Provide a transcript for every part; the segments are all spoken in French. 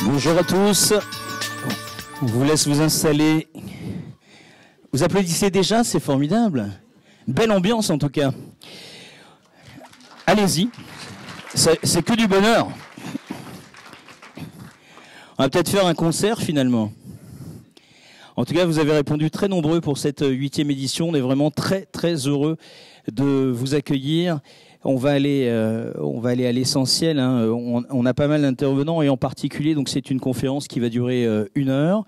Bonjour à tous. On vous laisse vous installer. Vous applaudissez déjà, c'est formidable. Belle ambiance en tout cas. Allez-y, c'est que du bonheur. On va peut-être faire un concert finalement. En tout cas, vous avez répondu très nombreux pour cette 8e édition. On est vraiment très très heureux de vous accueillir. On va aller à l'essentiel. Hein. On a pas mal d'intervenants et en particulier, donc c'est une conférence qui va durer 1 heure.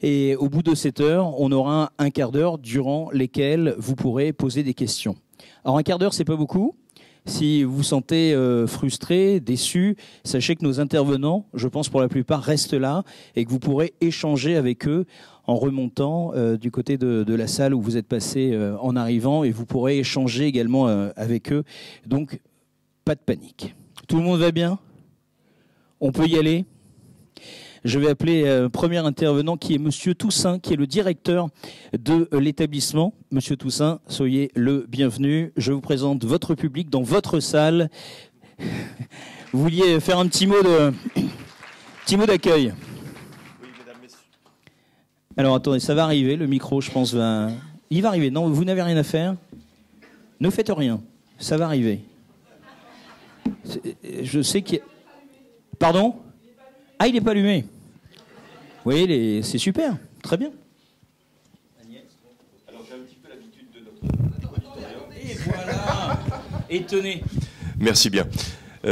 Et au bout de cette heure, on aura un quart d'heure durant lesquels vous pourrez poser des questions. Alors un quart d'heure, c'est pas beaucoup. Si vous vous sentez frustré, déçu, sachez que nos intervenants, je pense pour la plupart, restent là et que vous pourrez échanger avec eux en remontant du côté de la salle où vous êtes passé en arrivant, et vous pourrez échanger également avec eux. Donc, pas de panique. Tout le monde va bien? On peut y aller? Je vais appeler premier intervenant qui est Monsieur Toussaint, qui est le directeur de l'établissement. Monsieur Toussaint, soyez le bienvenu. Je vous présente votre public dans votre salle. Vous vouliez faire un petit mot d'accueil? Oui, mesdames, messieurs. Alors attendez, ça va arriver, le micro, je pense, il va arriver. Non, vous n'avez rien à faire. Ne faites rien, ça va arriver. Je sais qu'il y a... Pardon? Ah, il n'est pas allumé. Oui, c'est super, très bien. Alors j'ai un petit peu l'habitude de notre auditorium. Et voilà. Étonné. Merci bien.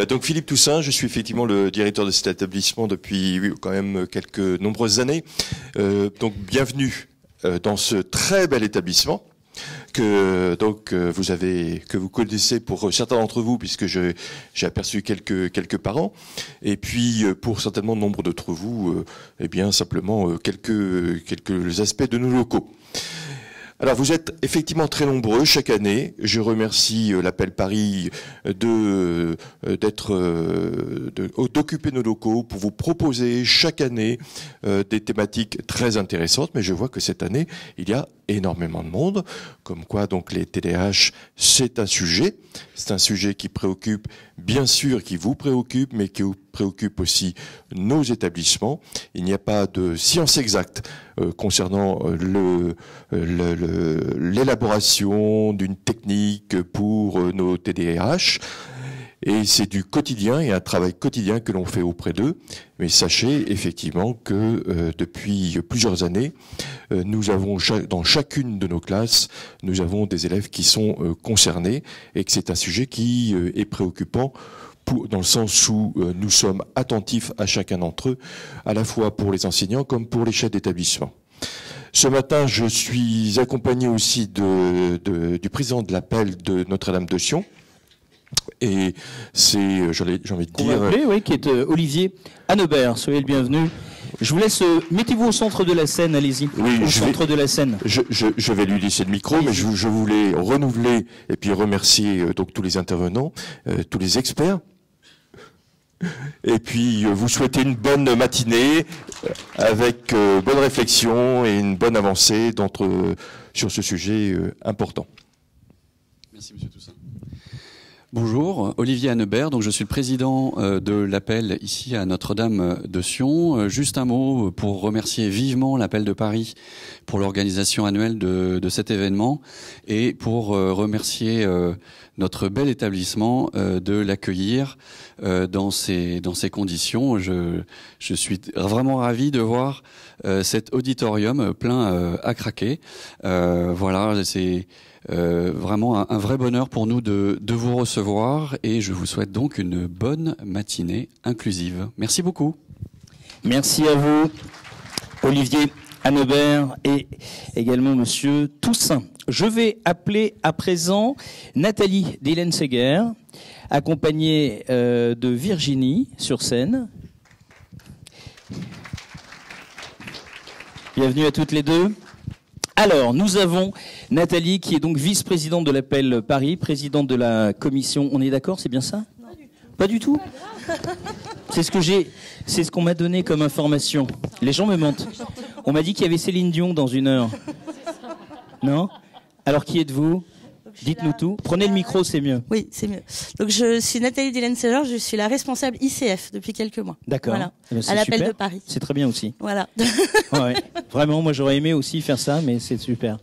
Donc Philippe Toussaint, je suis effectivement le directeur de cet établissement depuis quand même quelques nombreuses années. Donc bienvenue dans ce très bel établissement que vous connaissez pour certains d'entre vous, puisque j'ai aperçu quelques parents, et puis pour certainement nombre d'entre vous, eh bien simplement quelques aspects de nos locaux. Alors vous êtes effectivement très nombreux chaque année. Je remercie l'Appel Paris d'occuper nos locaux pour vous proposer chaque année des thématiques très intéressantes. Mais je vois que cette année, il y a énormément de monde. Comme quoi, donc les TDAH, c'est un sujet qui préoccupe, bien sûr, qui vous préoccupe, mais qui préoccupe aussi nos établissements. Il n'y a pas de science exacte concernant l'élaboration d'une technique pour nos TDAH. Et c'est du quotidien et un travail quotidien que l'on fait auprès d'eux. Mais sachez effectivement que depuis plusieurs années, nous avons dans chacune de nos classes, nous avons des élèves qui sont concernés, et que c'est un sujet qui est préoccupant dans le sens où nous sommes attentifs à chacun d'entre eux, à la fois pour les enseignants comme pour les chefs d'établissement. Ce matin, je suis accompagné aussi du président de l'Appel de Notre-Dame de Sion. Et c'est, j'ai envie de dire... Appeler, oui, qui est Olivier Annebert. Soyez le bienvenu. Je vous laisse, mettez-vous au centre de la scène, allez-y. Oui, au centre de la scène. Je vais lui laisser le micro, mais je voulais renouveler et puis remercier donc tous les intervenants, tous les experts. Et puis vous souhaiter une bonne matinée avec bonne réflexion et une bonne avancée sur ce sujet important. Merci Monsieur Toussaint. Bonjour, Olivier Annebert, donc je suis le président de l'Appel ici à Notre-Dame de Sion. Juste un mot pour remercier vivement l'Appel de Paris pour l'organisation annuelle de cet événement, et pour remercier notre bel établissement de l'accueillir dans ces conditions. Je suis vraiment ravi de voir cet auditorium plein à craquer. Voilà, c'est vraiment un vrai bonheur pour nous de vous recevoir, et je vous souhaite donc une bonne matinée inclusive. Merci beaucoup. Merci à vous, Olivier Annebert, et également Monsieur Toussaint. Je vais appeler à présent Nathalie Dehlen-Seger, accompagnée de Virginie sur scène. Bienvenue à toutes les deux. Alors, nous avons Nathalie, qui est donc vice-présidente de l'Appel Paris, présidente de la commission. On est d'accord, c'est bien ça? Pas du tout. C'est ce qu'on m'a donné comme information. Les gens me mentent. On m'a dit qu'il y avait Céline Dion dans 1 heure. Non? Alors, qui êtes-vous? Dites-nous tout. Prenez le micro, c'est mieux. Oui, c'est mieux. Donc, je suis Nathalie Dylan-Seller, je suis la responsable ICF depuis quelques mois. D'accord. Voilà. C'est À l'appel super. de Paris. C'est très bien aussi. Voilà. Ouais. Vraiment, moi j'aurais aimé aussi faire ça, mais c'est super.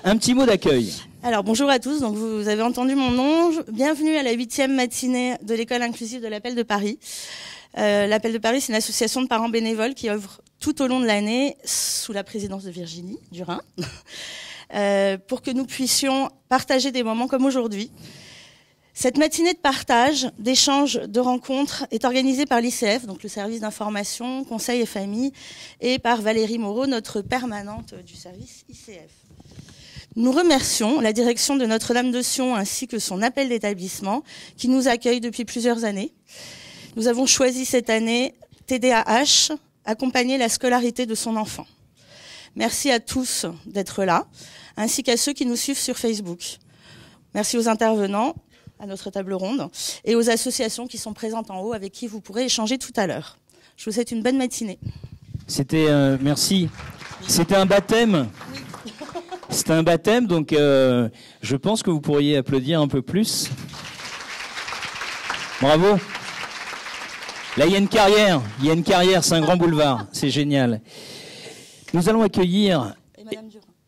Un petit mot d'accueil. Alors, bonjour à tous. Donc, vous avez entendu mon nom. Bienvenue à la 8e matinée de l'école inclusive de l'appel de Paris. L'appel de Paris, c'est une association de parents bénévoles qui œuvre tout au long de l'année sous la présidence de Virginie Durin. Pour que nous puissions partager des moments comme aujourd'hui. Cette matinée de partage, d'échange, de rencontres est organisée par l'ICF, donc le service d'information, conseil et famille, et par Valérie Moreau, notre permanente du service ICF. Nous remercions la direction de Notre-Dame de Sion ainsi que son appel d'établissement qui nous accueille depuis plusieurs années. Nous avons choisi cette année TDAH, accompagner la scolarité de son enfant. Merci à tous d'être là, ainsi qu'à ceux qui nous suivent sur Facebook. Merci aux intervenants, à notre table ronde, et aux associations qui sont présentes en haut avec qui vous pourrez échanger tout à l'heure. Je vous souhaite une bonne matinée. C'était, merci. C'était un baptême. C'était un baptême, donc je pense que vous pourriez applaudir un peu plus. Bravo. Là, il y a une carrière, c'est un grand boulevard, c'est génial. Nous allons accueillir,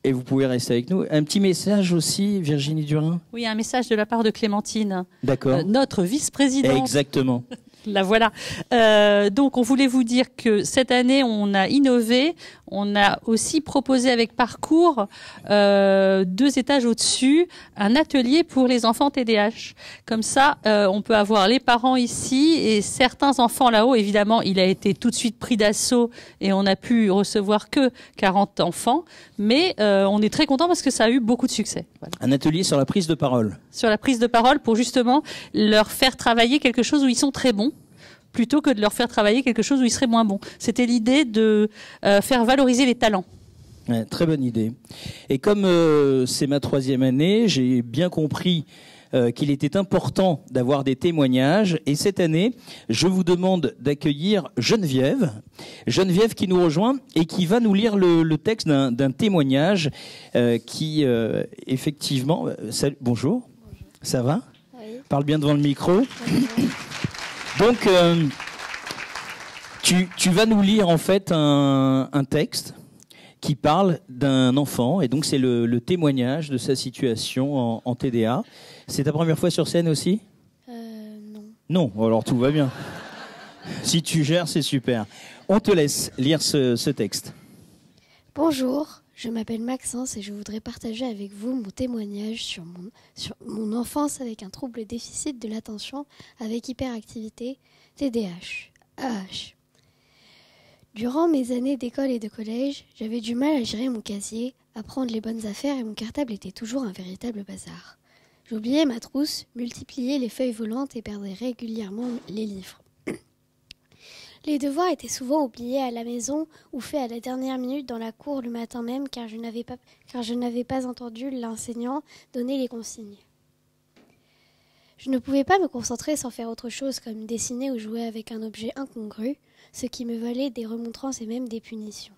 et vous pouvez rester avec nous, un petit message aussi, Virginie Durin. Oui, un message de la part de Clémentine, notre vice-présidente. Exactement. La voilà. Donc, on voulait vous dire que cette année, on a innové. On a aussi proposé avec Parcours, 2 étages au-dessus, un atelier pour les enfants TDAH. Comme ça, on peut avoir les parents ici et certains enfants là-haut. Évidemment, il a été tout de suite pris d'assaut et on n'a pu recevoir que 40 enfants. Mais on est très content parce que ça a eu beaucoup de succès. Voilà. Un atelier sur la prise de parole. Sur la prise de parole pour justement leur faire travailler quelque chose où ils sont très bons, plutôt que de leur faire travailler quelque chose où ils seraient moins bons. C'était l'idée de faire valoriser les talents. Ouais, très bonne idée. Et comme c'est ma 3e année, j'ai bien compris qu'il était important d'avoir des témoignages. Et cette année, je vous demande d'accueillir Geneviève. Geneviève qui nous rejoint et qui va nous lire le texte d'un témoignage qui, effectivement... Salut, bonjour. Ça va? Oui. Parle bien devant le micro. Donc, tu vas nous lire en fait un texte qui parle d'un enfant, et donc c'est le témoignage de sa situation en TDA. C'est ta première fois sur scène aussi? Non. Non, alors tout va bien. Si tu gères, c'est super. On te laisse lire ce texte. Bonjour, je m'appelle Maxence et je voudrais partager avec vous mon témoignage sur mon enfance avec un trouble déficit de l'attention avec hyperactivité, TDAH, AH. Durant mes années d'école et de collège, j'avais du mal à gérer mon casier, à prendre les bonnes affaires et mon cartable était toujours un véritable bazar. J'oubliais ma trousse, multipliais les feuilles volantes et perdais régulièrement les livres. Les devoirs étaient souvent oubliés à la maison ou faits à la dernière minute dans la cour le matin même car je n'avais pas entendu l'enseignant donner les consignes. Je ne pouvais pas me concentrer sans faire autre chose comme dessiner ou jouer avec un objet incongru, ce qui me valait des remontrances et même des punitions.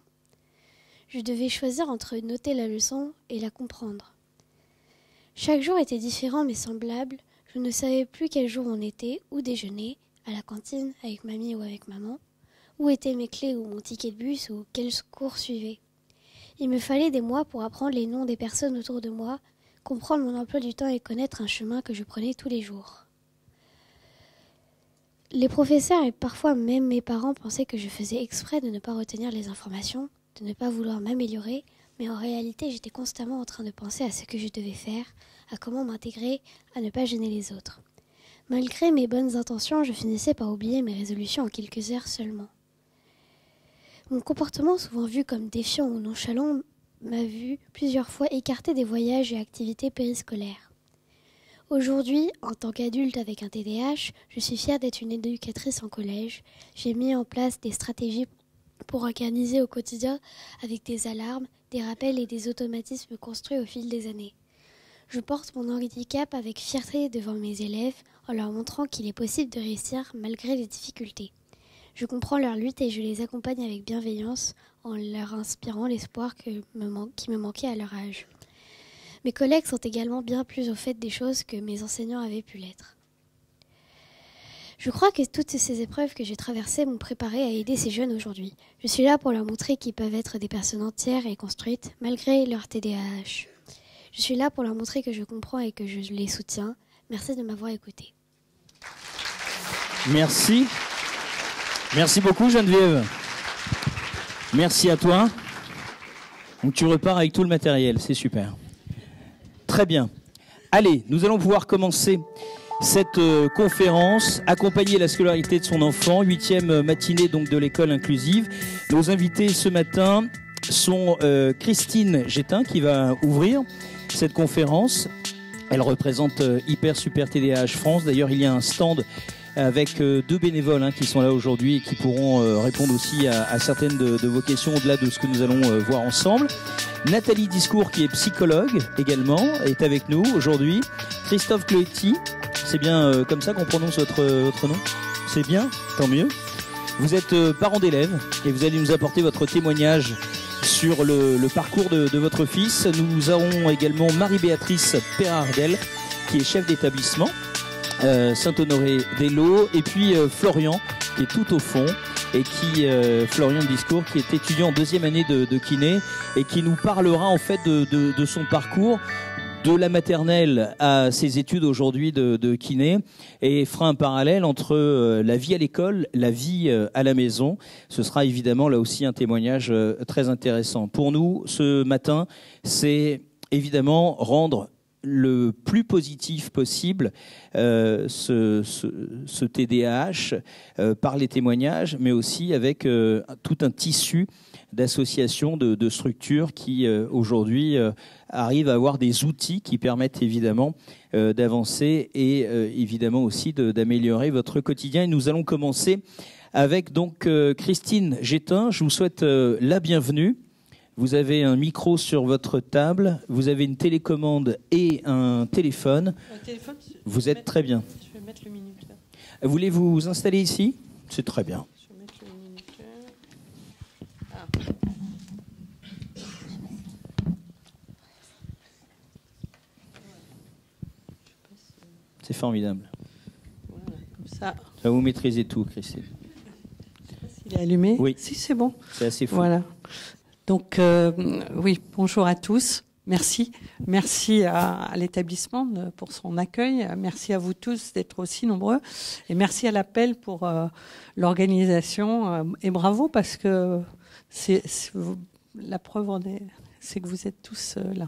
Je devais choisir entre noter la leçon et la comprendre. Chaque jour était différent mais semblable, je ne savais plus quel jour on était, où déjeuner, à la cantine, avec mamie ou avec maman, où étaient mes clés ou mon ticket de bus ou quel cours suivait. Il me fallait des mois pour apprendre les noms des personnes autour de moi, comprendre mon emploi du temps et connaître un chemin que je prenais tous les jours. Les professeurs et parfois même mes parents pensaient que je faisais exprès de ne pas retenir les informations, de ne pas vouloir m'améliorer, mais en réalité j'étais constamment en train de penser à ce que je devais faire, à comment m'intégrer, à ne pas gêner les autres. Malgré mes bonnes intentions, je finissais par oublier mes résolutions en quelques heures seulement. Mon comportement, souvent vu comme défiant ou nonchalant, m'a vu plusieurs fois écarter des voyages et activités périscolaires. Aujourd'hui, en tant qu'adulte avec un TDAH, je suis fière d'être une éducatrice en collège. J'ai mis en place des stratégies pour organiser au quotidien avec des alarmes, des rappels et des automatismes construits au fil des années. Je porte mon handicap avec fierté devant mes élèves en leur montrant qu'il est possible de réussir malgré les difficultés. Je comprends leur lutte et je les accompagne avec bienveillance en leur inspirant l'espoir qui me manquait à leur âge. Mes collègues sont également bien plus au fait des choses que mes enseignants avaient pu l'être. Je crois que toutes ces épreuves que j'ai traversées m'ont préparé à aider ces jeunes aujourd'hui. Je suis là pour leur montrer qu'ils peuvent être des personnes entières et construites, malgré leur TDAH. Je suis là pour leur montrer que je comprends et que je les soutiens. Merci de m'avoir écouté. Merci. Merci beaucoup, Geneviève. Merci à toi. Donc tu repars avec tout le matériel, c'est super. Très bien. Allez, nous allons pouvoir commencer cette conférence, accompagner la scolarité de son enfant, 8e matinée donc de l'école inclusive. Nos invités ce matin sont Christine Gétin qui va ouvrir cette conférence. Elle représente Hyper Super TDAH France. D'ailleurs, il y a un stand avec 2 bénévoles qui sont là aujourd'hui et qui pourront répondre aussi à certaines de vos questions au-delà de ce que nous allons voir ensemble. Nathalie Discours, qui est psychologue également, est avec nous aujourd'hui. Christophe Cloetti, c'est bien comme ça qu'on prononce votre nom? C'est bien, tant mieux. Vous êtes parent d'élèves et vous allez nous apporter votre témoignage sur le parcours de votre fils. Nous aurons également Marie-Béatrice Perardel, qui est chef d'établissement Saint-Honoré-des-Laux, et puis Florian, qui est tout au fond, et Florian Discours, qui est étudiant en 2e année de kiné, et qui nous parlera en fait de son parcours, de la maternelle à ses études aujourd'hui de kiné, et fera un parallèle entre la vie à l'école, la vie à la maison. Ce sera évidemment là aussi un témoignage très intéressant. Pour nous, ce matin, c'est évidemment rendre le plus positif possible ce TDAH par les témoignages, mais aussi avec tout un tissu d'associations, de structures qui aujourd'hui arrivent à avoir des outils qui permettent évidemment d'avancer et évidemment aussi d'améliorer votre quotidien. Et nous allons commencer avec donc Christine Gétin. Je vous souhaite la bienvenue. Vous avez un micro sur votre table, vous avez une télécommande et un téléphone. Vous êtes très bien. Je vais mettre le minuteur. Voulez-vous vous installer ici? C'est très bien. Je vais mettre le minuteur. C'est formidable. Voilà, comme ça. Vous maîtrisez tout, Christine. Il est allumé? Oui. Si, c'est bon. C'est assez fou. Voilà. Donc, oui, bonjour à tous. Merci. Merci à l'établissement pour son accueil. Merci à vous tous d'être aussi nombreux. Et merci à l'Appel pour l'organisation. Et bravo, parce que la preuve, c'est que vous êtes tous là.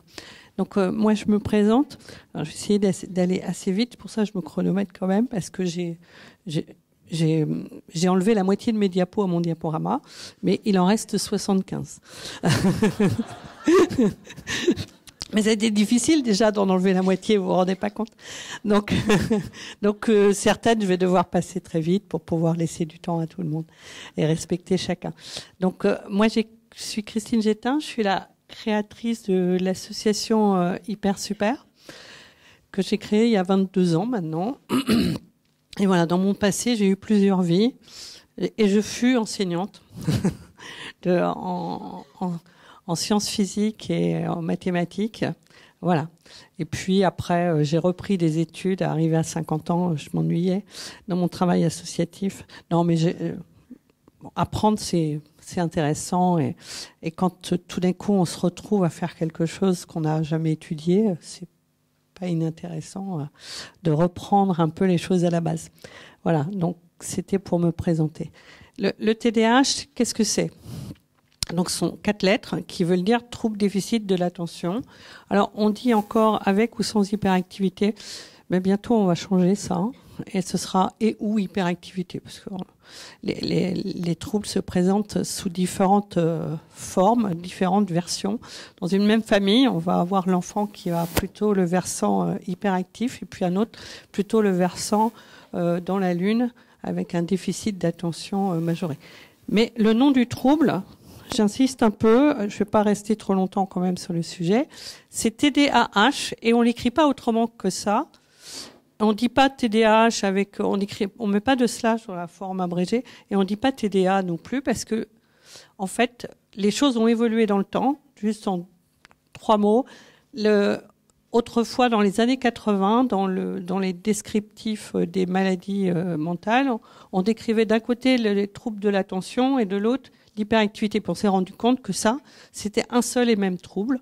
Donc, moi, je me présente. Alors, je vais essayer d'aller assez vite. Pour ça, je me chronomètre quand même, parce que j'ai enlevé la moitié de mes diapos à mon diaporama, mais il en reste 75. Mais ça a été difficile déjà d'en enlever la moitié, vous vous rendez pas compte. Donc certaines, je vais devoir passer très vite pour pouvoir laisser du temps à tout le monde et respecter chacun. Donc moi, je suis Christine Gétin, je suis la créatrice de l'association Hyper Super, que j'ai créée il y a 22 ans maintenant. Et voilà, dans mon passé, j'ai eu plusieurs vies et je fus enseignante en sciences physiques et en mathématiques. Voilà. Et puis après, j'ai repris des études. Arrivé à 50 ans, je m'ennuyais dans mon travail associatif. Non, mais apprendre, c'est intéressant. Et quand tout d'un coup, on se retrouve à faire quelque chose qu'on n'a jamais étudié, c'est pas inintéressant de reprendre un peu les choses à la base. Voilà, donc c'était pour me présenter. Le TDAH, qu'est-ce que c'est? Donc, ce sont 4 lettres qui veulent dire trouble déficit de l'attention. Alors, on dit encore avec ou sans hyperactivité, mais bientôt on va changer ça, et ce sera et ou hyperactivité, parce que les troubles se présentent sous différentes formes, différentes versions. Dans une même famille, on va avoir l'enfant qui a plutôt le versant hyperactif, et puis un autre plutôt le versant dans la lune, avec un déficit d'attention majoré. Mais le nom du trouble, j'insiste un peu, je ne vais pas rester trop longtemps quand même sur le sujet, c'est TDAH, et on l'écrit pas autrement que ça. On dit pas TDAH on met pas de slash sur la forme abrégée, et on dit pas TDA non plus, parce que, en fait, les choses ont évolué dans le temps. Juste en 3 mots, autrefois, dans les années 80, dans les descriptifs des maladies mentales, on décrivait d'un côté les troubles de l'attention et de l'autre l'hyperactivité. Puis on s'est rendu compte que ça, c'était un seul et même trouble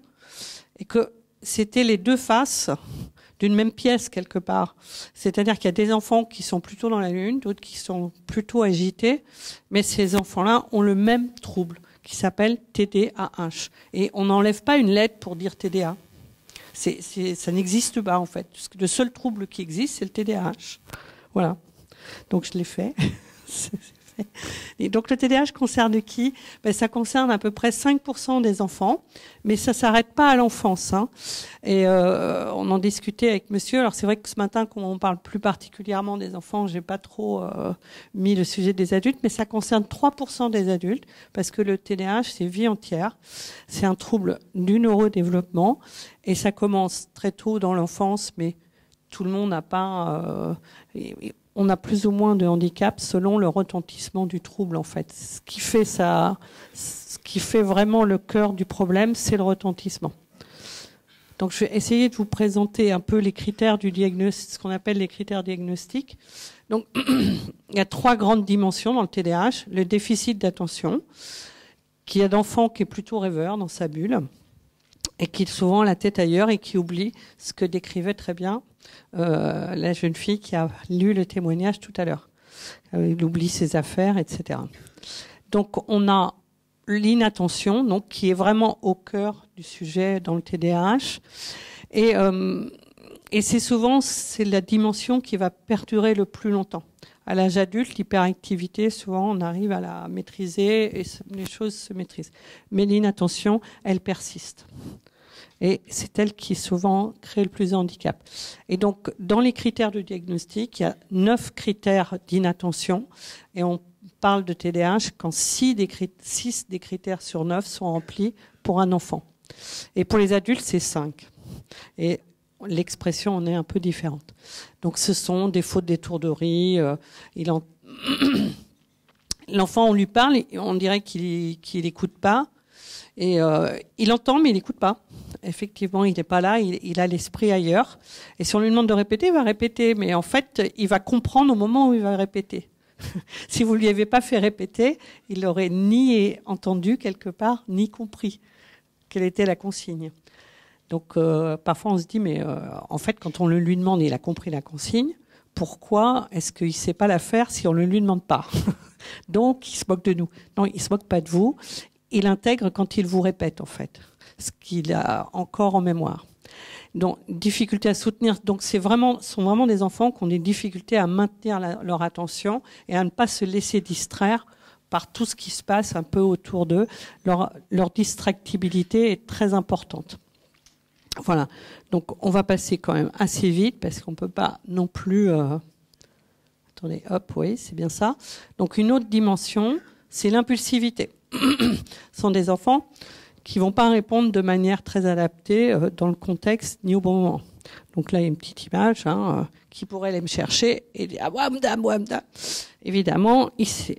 et que c'était les deux faces d'une même pièce quelque part. C'est-à-dire qu'il y a des enfants qui sont plutôt dans la lune, d'autres qui sont plutôt agités, mais ces enfants-là ont le même trouble qui s'appelle TDAH. Et on n'enlève pas une lettre pour dire TDA. Ça n'existe pas en fait. Le seul trouble qui existe, c'est le TDAH. Voilà. Donc je l'ai fait. Et donc le TDAH concerne qui ? Ça concerne à peu près 5% des enfants, mais ça s'arrête pas à l'enfance. Et on en discutait avec monsieur. Alors c'est vrai que ce matin, quand on parle plus particulièrement des enfants, j'ai pas trop mis le sujet des adultes, mais ça concerne 3% des adultes, parce que le TDAH, c'est vie entière. C'est un trouble du neurodéveloppement, et ça commence très tôt dans l'enfance, mais tout le monde n'a pas... on a plus ou moins de handicap selon le retentissement du trouble, en fait. Ce qui fait vraiment le cœur du problème, c'est le retentissement. Donc, je vais essayer de vous présenter un peu les critères du diagnostic, ce qu'on appelle les critères diagnostiques. Donc, il y a 3 grandes dimensions dans le TDAH. Le déficit d'attention, qui a d'enfant qui est plutôt rêveur dans sa bulle, et qui souvent a la tête ailleurs et qui oublie ce que décrivait très bien la jeune fille qui a lu le témoignage tout à l'heure. Il oublie ses affaires, etc. Donc on a l'inattention, donc qui est vraiment au cœur du sujet dans le TDAH, et c'est la dimension qui va perdurer le plus longtemps. À l'âge adulte, l'hyperactivité, souvent on arrive à la maîtriser et les choses se maîtrisent. Mais l'inattention, elle persiste. Et c'est elle qui souvent crée le plus de handicap. Et donc, dans les critères de diagnostic, il y a 9 critères d'inattention. Et on parle de TDAH quand 6 des critères sur 9 sont remplis pour un enfant. Et pour les adultes, c'est 5. Et l'expression en est un peu différente. Donc, ce sont des fautes d'étourderie. L'enfant, on lui parle, on dirait qu'il n'écoute pas. Et il entend, mais il n'écoute pas. Effectivement, il n'est pas là, il a l'esprit ailleurs. Et si on lui demande de répéter, il va répéter. Mais en fait, il va comprendre au moment où il va répéter. Si vous ne lui avez pas fait répéter, il n'aurait ni entendu quelque part, ni compris quelle était la consigne. Donc, parfois, on se dit, mais en fait, quand on le lui demande, il a compris la consigne. Pourquoi est-ce qu'il ne sait pas la faire si on ne lui demande pas ? Donc, il se moque de nous. Non, il ne se moque pas de vous. Il intègre quand il vous répète, en fait, ce qu'il a encore en mémoire. Donc, difficulté à soutenir. Donc, sont vraiment des enfants qui ont des difficultés à maintenir leur attention et à ne pas se laisser distraire par tout ce qui se passe un peu autour d'eux. Leur distractibilité est très importante. Voilà. Donc, on va passer quand même assez vite parce qu'on ne peut pas non plus... Attendez, hop, oui, c'est bien ça. Donc, une autre dimension, c'est l'impulsivité. Ce sont des enfants qui vont pas répondre de manière très adaptée dans le contexte ni au bon moment. Donc là, il y a une petite image qui pourrait aller me chercher et dire ah, wamda. Évidemment,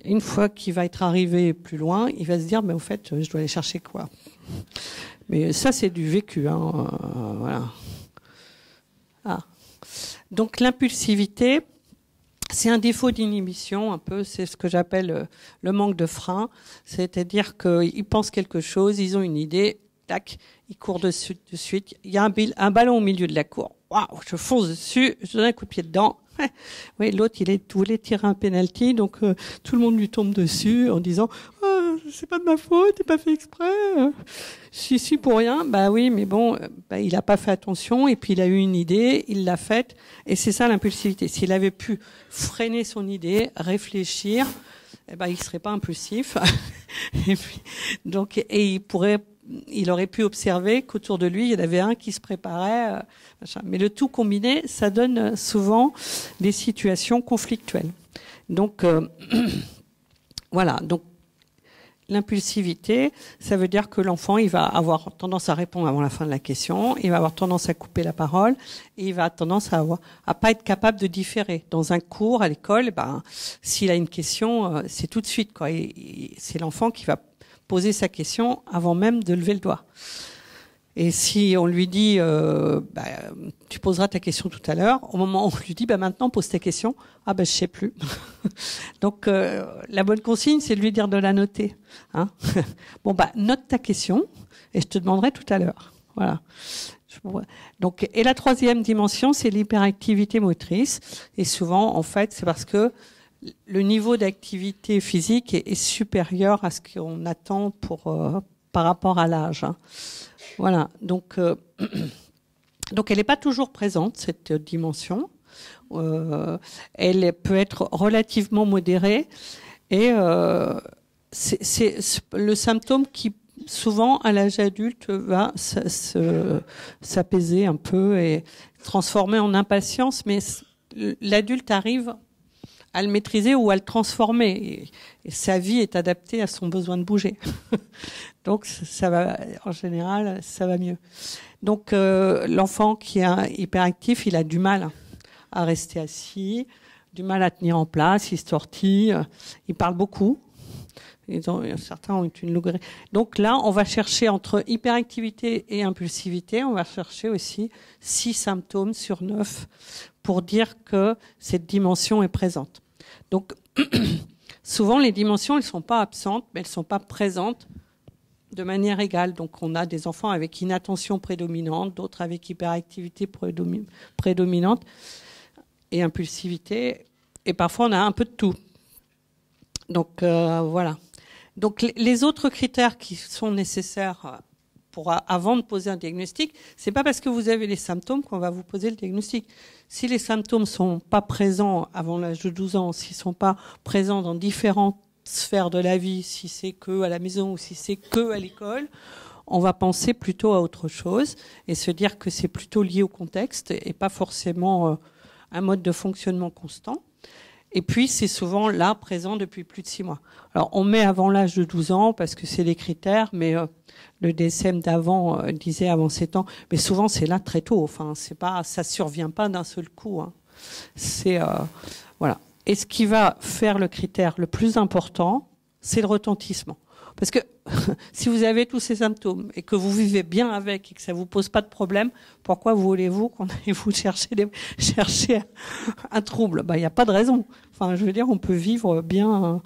une fois qu'il va être arrivé plus loin, il va se dire mais au fait, je dois aller chercher quoi. Mais ça, c'est du vécu. Voilà. Ah. Donc l'impulsivité. C'est un défaut d'inhibition, un peu, c'est ce que j'appelle le manque de frein. C'est-à-dire qu'ils pensent quelque chose, ils ont une idée, tac, ils courent de suite. Il y a un ballon au milieu de la cour. Waouh, je fonce dessus, je donne un coup de pied dedans. Oui, l'autre, voulait tirer un penalty, donc tout le monde lui tombe dessus en disant oh, c'est pas de ma faute, t'es pas fait exprès. Si pour rien. Bah oui, mais bon, il a pas fait attention et puis il a eu une idée, il l'a faite et c'est ça l'impulsivité. S'il avait pu freiner son idée, réfléchir, il serait pas impulsif. Et puis, donc, il aurait pu observer qu'autour de lui, il y en avait un qui se préparait. Mais le tout combiné, ça donne souvent des situations conflictuelles. Donc, voilà. Donc, l'impulsivité, ça veut dire que l'enfant, il va avoir tendance à répondre avant la fin de la question, il va avoir tendance à couper la parole, et il va avoir tendance à pas être capable de différer. Dans un cours à l'école, s'il a une question, c'est tout de suite, quoi. Et c'est l'enfant qui va poser sa question avant même de lever le doigt. Et si on lui dit, tu poseras ta question tout à l'heure, au moment où on lui dit, maintenant pose ta question, je sais plus. Donc la bonne consigne, c'est de lui dire de la noter. Hein. Note ta question et je te demanderai tout à l'heure. Voilà. Donc, et la troisième dimension, c'est l'hyperactivité motrice. Et souvent, en fait, c'est parce que le niveau d'activité physique est supérieur à ce qu'on attend par rapport à l'âge. Hein. Voilà. Donc elle n'est pas toujours présente, cette dimension. Elle peut être relativement modérée. Et c'est le symptôme qui souvent, à l'âge adulte, va s'apaiser un peu et transformer en impatience, mais l'adulte arrive à le maîtriser ou à le transformer. Et sa vie est adaptée à son besoin de bouger. Donc, ça va, en général, ça va mieux. Donc, l'enfant qui est hyperactif, il a du mal à rester assis, du mal à tenir en place, il se tortille, il parle beaucoup. Certains ont une logorie. Donc là, on va chercher entre hyperactivité et impulsivité, on va chercher aussi 6 symptômes sur 9 pour dire que cette dimension est présente. Donc, souvent, les dimensions, elles ne sont pas absentes, mais elles ne sont pas présentes de manière égale. Donc, on a des enfants avec inattention prédominante, d'autres avec hyperactivité prédominante et impulsivité. Et parfois, on a un peu de tout. Donc, voilà. Donc, les autres critères qui sont nécessaires avant de poser un diagnostic, c'est pas parce que vous avez les symptômes qu'on va vous poser le diagnostic. Si les symptômes sont pas présents avant l'âge de 12 ans, s'ils sont pas présents dans différentes sphères de la vie, si c'est que à la maison ou si c'est que à l'école, on va penser plutôt à autre chose et se dire que c'est plutôt lié au contexte et pas forcément un mode de fonctionnement constant. Et puis, c'est souvent là, présent depuis plus de 6 mois. Alors, on met avant l'âge de 12 ans parce que c'est les critères, mais le DSM d'avant disait avant 7 ans. Mais souvent, c'est là très tôt. Enfin, ça survient pas d'un seul coup. Hein. Voilà. Et ce qui va faire le critère le plus important, c'est le retentissement. Parce que si vous avez tous ces symptômes et que vous vivez bien avec et que ça vous pose pas de problème, pourquoi voulez-vous qu'on aille vous chercher un trouble ? Il n'y a pas de raison. Enfin, je veux dire, on peut vivre bien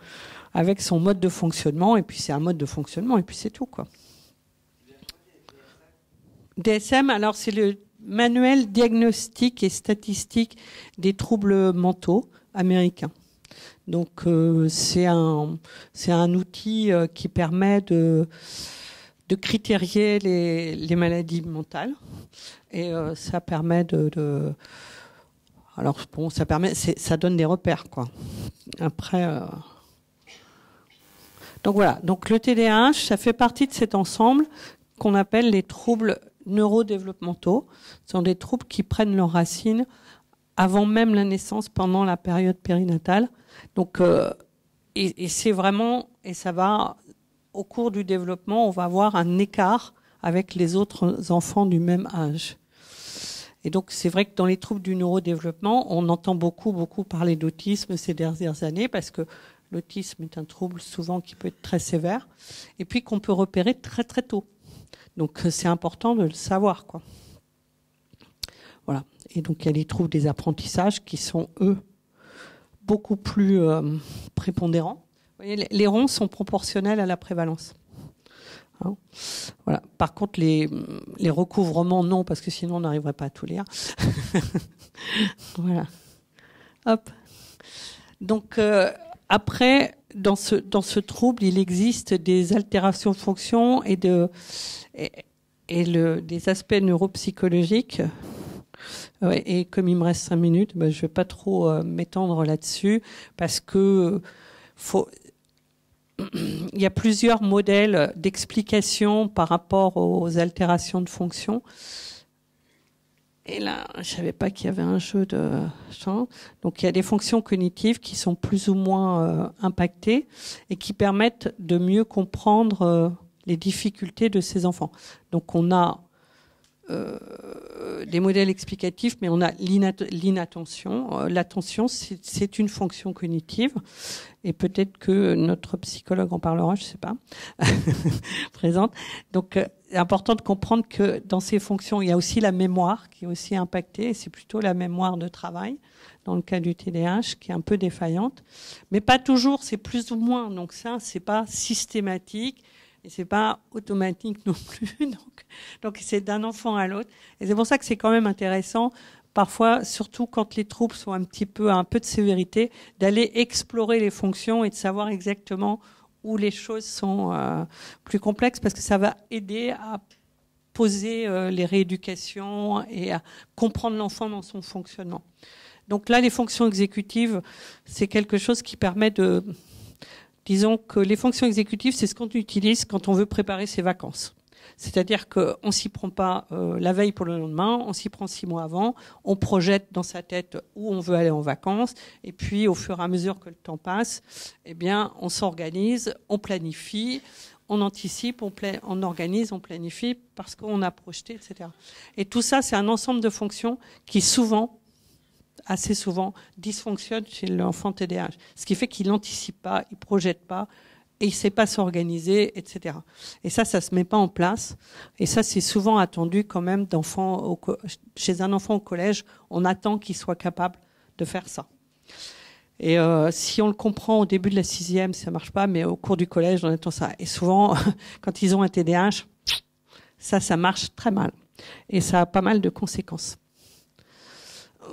avec son mode de fonctionnement et puis c'est un mode de fonctionnement et puis c'est tout, quoi. DSM, alors c'est le manuel diagnostique et statistique des troubles mentaux américains. Donc c'est un outil qui permet de critérier les maladies mentales et ça permet alors bon, ça donne des repères, quoi. Après donc voilà, donc le TDAH, ça fait partie de cet ensemble qu'on appelle les troubles neurodéveloppementaux. Ce sont des troubles qui prennent leurs racines avant même la naissance, pendant la période périnatale. Donc, et c'est vraiment, et ça va, au cours du développement, on va avoir un écart avec les autres enfants du même âge. Et donc, c'est vrai que dans les troubles du neurodéveloppement, on entend beaucoup parler d'autisme ces dernières années, parce que l'autisme est un trouble souvent qui peut être très sévère, et puis qu'on peut repérer très très tôt. Donc, c'est important de le savoir, quoi. Voilà. Et donc, il y a les troubles des apprentissages qui sont, eux, beaucoup plus prépondérants. Vous voyez, les ronds sont proportionnels à la prévalence. Hein, voilà. Par contre, les recouvrements, non, parce que sinon, on n'arriverait pas à tout lire. Voilà. Hop. Donc, après, dans ce trouble, il existe des altérations de fonction et des aspects neuropsychologiques. Ouais, et comme il me reste 5 minutes, je ne vais pas trop m'étendre là-dessus parce que il y a plusieurs modèles d'explication par rapport aux altérations de fonction. Et là, je ne savais pas qu'il y avait un jeu de champ. Donc, il y a des fonctions cognitives qui sont plus ou moins impactées et qui permettent de mieux comprendre les difficultés de ces enfants. Donc, on a des modèles explicatifs, mais on a l'inattention. L'attention, c'est une fonction cognitive. Et peut-être que notre psychologue en parlera, je ne sais pas, présente. Donc, c'est important de comprendre que dans ces fonctions, il y a aussi la mémoire qui est aussi impactée. Et c'est plutôt la mémoire de travail, dans le cas du TDAH, qui est un peu défaillante. Mais pas toujours, c'est plus ou moins. Donc ça, c'est pas systématique. Et c'est pas automatique non plus. Donc c'est d'un enfant à l'autre. Et c'est pour ça que c'est quand même intéressant, parfois, surtout quand les troubles sont un peu de sévérité, d'aller explorer les fonctions et de savoir exactement où les choses sont plus complexes, parce que ça va aider à poser les rééducations et à comprendre l'enfant dans son fonctionnement. Donc là, les fonctions exécutives, c'est quelque chose qui permet de... Disons que les fonctions exécutives, c'est ce qu'on utilise quand on veut préparer ses vacances. C'est-à-dire qu'on s'y prend pas la veille pour le lendemain, on s'y prend 6 mois avant, on projette dans sa tête où on veut aller en vacances, et puis au fur et à mesure que le temps passe, eh bien, on s'organise, on planifie, on anticipe, on organise, on planifie, parce qu'on a projeté, etc. Et tout ça, c'est un ensemble de fonctions qui assez souvent, dysfonctionne chez l'enfant TDAH. Ce qui fait qu'il n'anticipe pas, il projette pas, et il ne sait pas s'organiser, etc. Et ça se met pas en place. Et ça, c'est souvent attendu quand même chez un enfant au collège, on attend qu'il soit capable de faire ça. Et si on le comprend au début de la 6e, ça marche pas, mais au cours du collège, on attend ça. Et souvent, quand ils ont un TDAH, ça marche très mal. Et ça a pas mal de conséquences.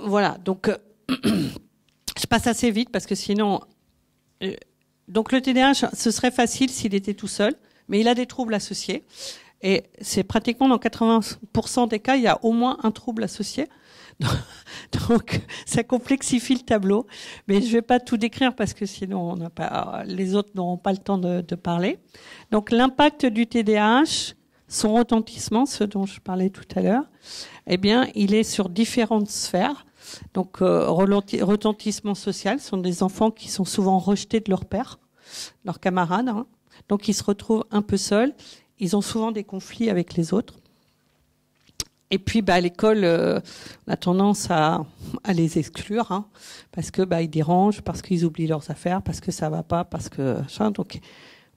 Voilà, donc je passe assez vite parce que sinon... Donc le TDAH, ce serait facile s'il était tout seul, mais il a des troubles associés. Et c'est pratiquement dans 80% des cas, il y a au moins un trouble associé. Donc ça complexifie le tableau. Mais je ne vais pas tout décrire parce que sinon les autres n'auront pas le temps de parler. Donc l'impact du TDAH, son retentissement, ce dont je parlais tout à l'heure, eh bien, il est sur différentes sphères. Donc, retentissement social, ce sont des enfants qui sont souvent rejetés de leurs pères, leurs camarades. Hein. Donc, ils se retrouvent un peu seuls. Ils ont souvent des conflits avec les autres. Et puis, à l'école, on a tendance à les exclure, hein, parce que ils dérangent, parce qu'ils oublient leurs affaires, parce que ça va pas, parce que donc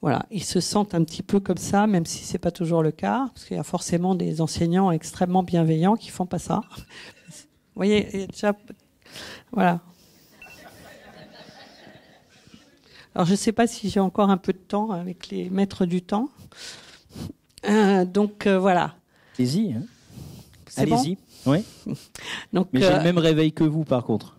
voilà, ils se sentent un petit peu comme ça, même si c'est pas toujours le cas, parce qu'il y a forcément des enseignants extrêmement bienveillants qui font pas ça. Vous voyez, il y a déjà... Voilà. Alors, je ne sais pas si j'ai encore un peu de temps avec les maîtres du temps. Donc, voilà. Allez-y. Hein. Allez-y. Bon oui. Donc, mais j'ai le même réveil que vous, par contre.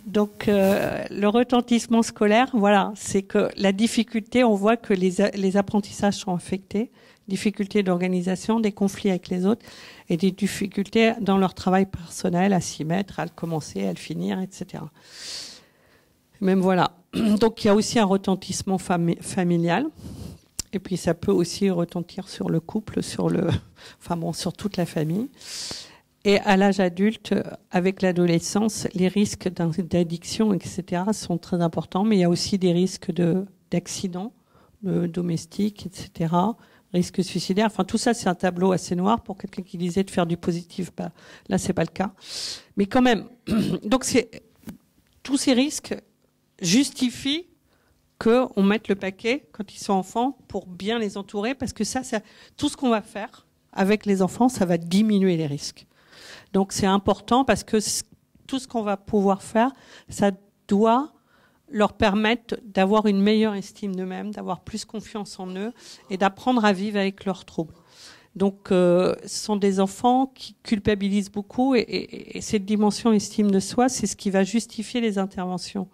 Donc, le retentissement scolaire, voilà, c'est que la difficulté, on voit que les apprentissages sont affectés, difficultés d'organisation, des conflits avec les autres et des difficultés dans leur travail personnel à s'y mettre, à le commencer, à le finir, etc. Même voilà. Donc, il y a aussi un retentissement familial. Et puis, ça peut aussi retentir sur le couple, sur toute la famille. Et à l'âge adulte, avec l'adolescence, les risques d'addiction, etc., sont très importants. Mais il y a aussi des risques d'accidents domestiques, etc., risques suicidaires. Enfin, tout ça, c'est un tableau assez noir pour quelqu'un qui disait de faire du positif. Là, c'est pas le cas. Mais quand même, donc tous ces risques justifient qu'on mette le paquet quand ils sont enfants pour bien les entourer, parce que ça, tout ce qu'on va faire avec les enfants, ça va diminuer les risques. Donc c'est important parce que tout ce qu'on va pouvoir faire, ça doit leur permettre d'avoir une meilleure estime d'eux-mêmes, d'avoir plus confiance en eux et d'apprendre à vivre avec leurs troubles. Donc ce sont des enfants qui culpabilisent beaucoup et cette dimension estime de soi, c'est ce qui va justifier les interventions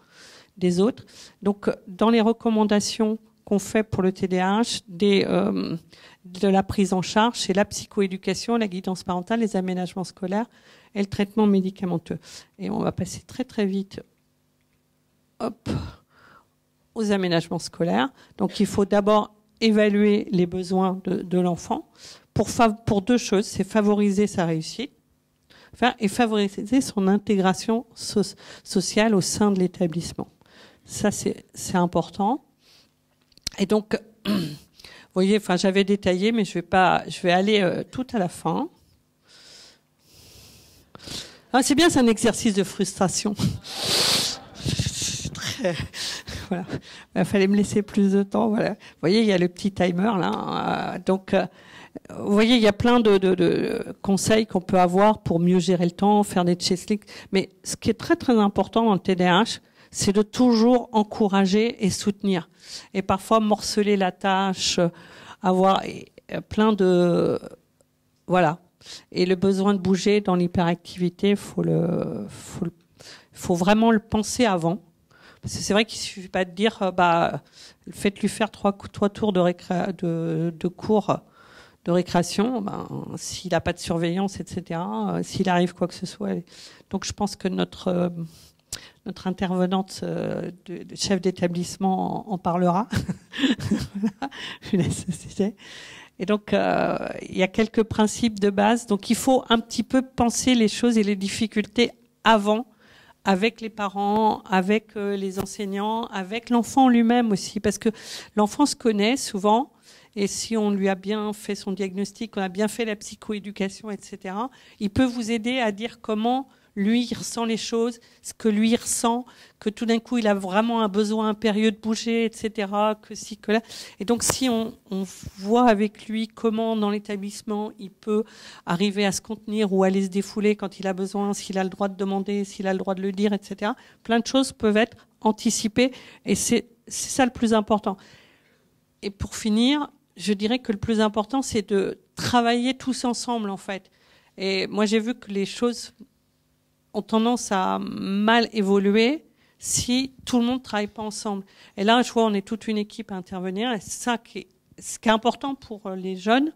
des autres. Donc dans les recommandations qu'on fait pour le TDAH, de la prise en charge, c'est la psychoéducation, la guidance parentale, les aménagements scolaires et le traitement médicamenteux. Et on va passer très très vite aux aménagements scolaires. Donc il faut d'abord évaluer les besoins de l'enfant pour deux choses, c'est favoriser sa réussite et favoriser son intégration sociale au sein de l'établissement. Ça, c'est important. Et donc, voyez, enfin, j'avais détaillé, mais je vais aller tout à la fin. Ah, c'est bien, c'est un exercice de frustration. Voilà. Il fallait me laisser plus de temps. Voilà. Vous voyez, il y a le petit timer là. Donc, vous voyez, il y a plein de conseils qu'on peut avoir pour mieux gérer le temps, faire des checklists. Mais ce qui est très très important dans le TDAH, c'est de toujours encourager et soutenir. Et parfois morceler la tâche, avoir plein de... Voilà. Et le besoin de bouger dans l'hyperactivité, faut vraiment le penser avant. Parce que c'est vrai qu'il suffit pas de dire, faites-lui faire trois tours de cours de récréation, s'il n'a pas de surveillance, etc., s'il arrive quoi que ce soit. Donc je pense que notre intervenante de chef d'établissement en parlera. Voilà, je laisse citer. Et donc, il y a quelques principes de base. Donc, il faut un petit peu penser les choses et les difficultés avant, avec les parents, avec les enseignants, avec l'enfant lui-même aussi. Parce que l'enfant se connaît souvent. Et si on lui a bien fait son diagnostic, on a bien fait la psychoéducation, etc., il peut vous aider à dire comment lui, il ressent les choses, ce que lui, il ressent, que tout d'un coup, il a vraiment un besoin impérieux de bouger, etc., que si, que là. Et donc, si on voit avec lui comment, dans l'établissement, il peut arriver à se contenir ou aller se défouler quand il a besoin, s'il a le droit de demander, s'il a le droit de le dire, etc., plein de choses peuvent être anticipées. Et c'est ça le plus important. Et pour finir, je dirais que le plus important, c'est de travailler tous ensemble, en fait. Et moi, j'ai vu que les choses ont tendance à mal évoluer si tout le monde ne travaille pas ensemble. Et là, je vois, on est toute une équipe à intervenir. Et c'est ça ce qui est important pour les jeunes,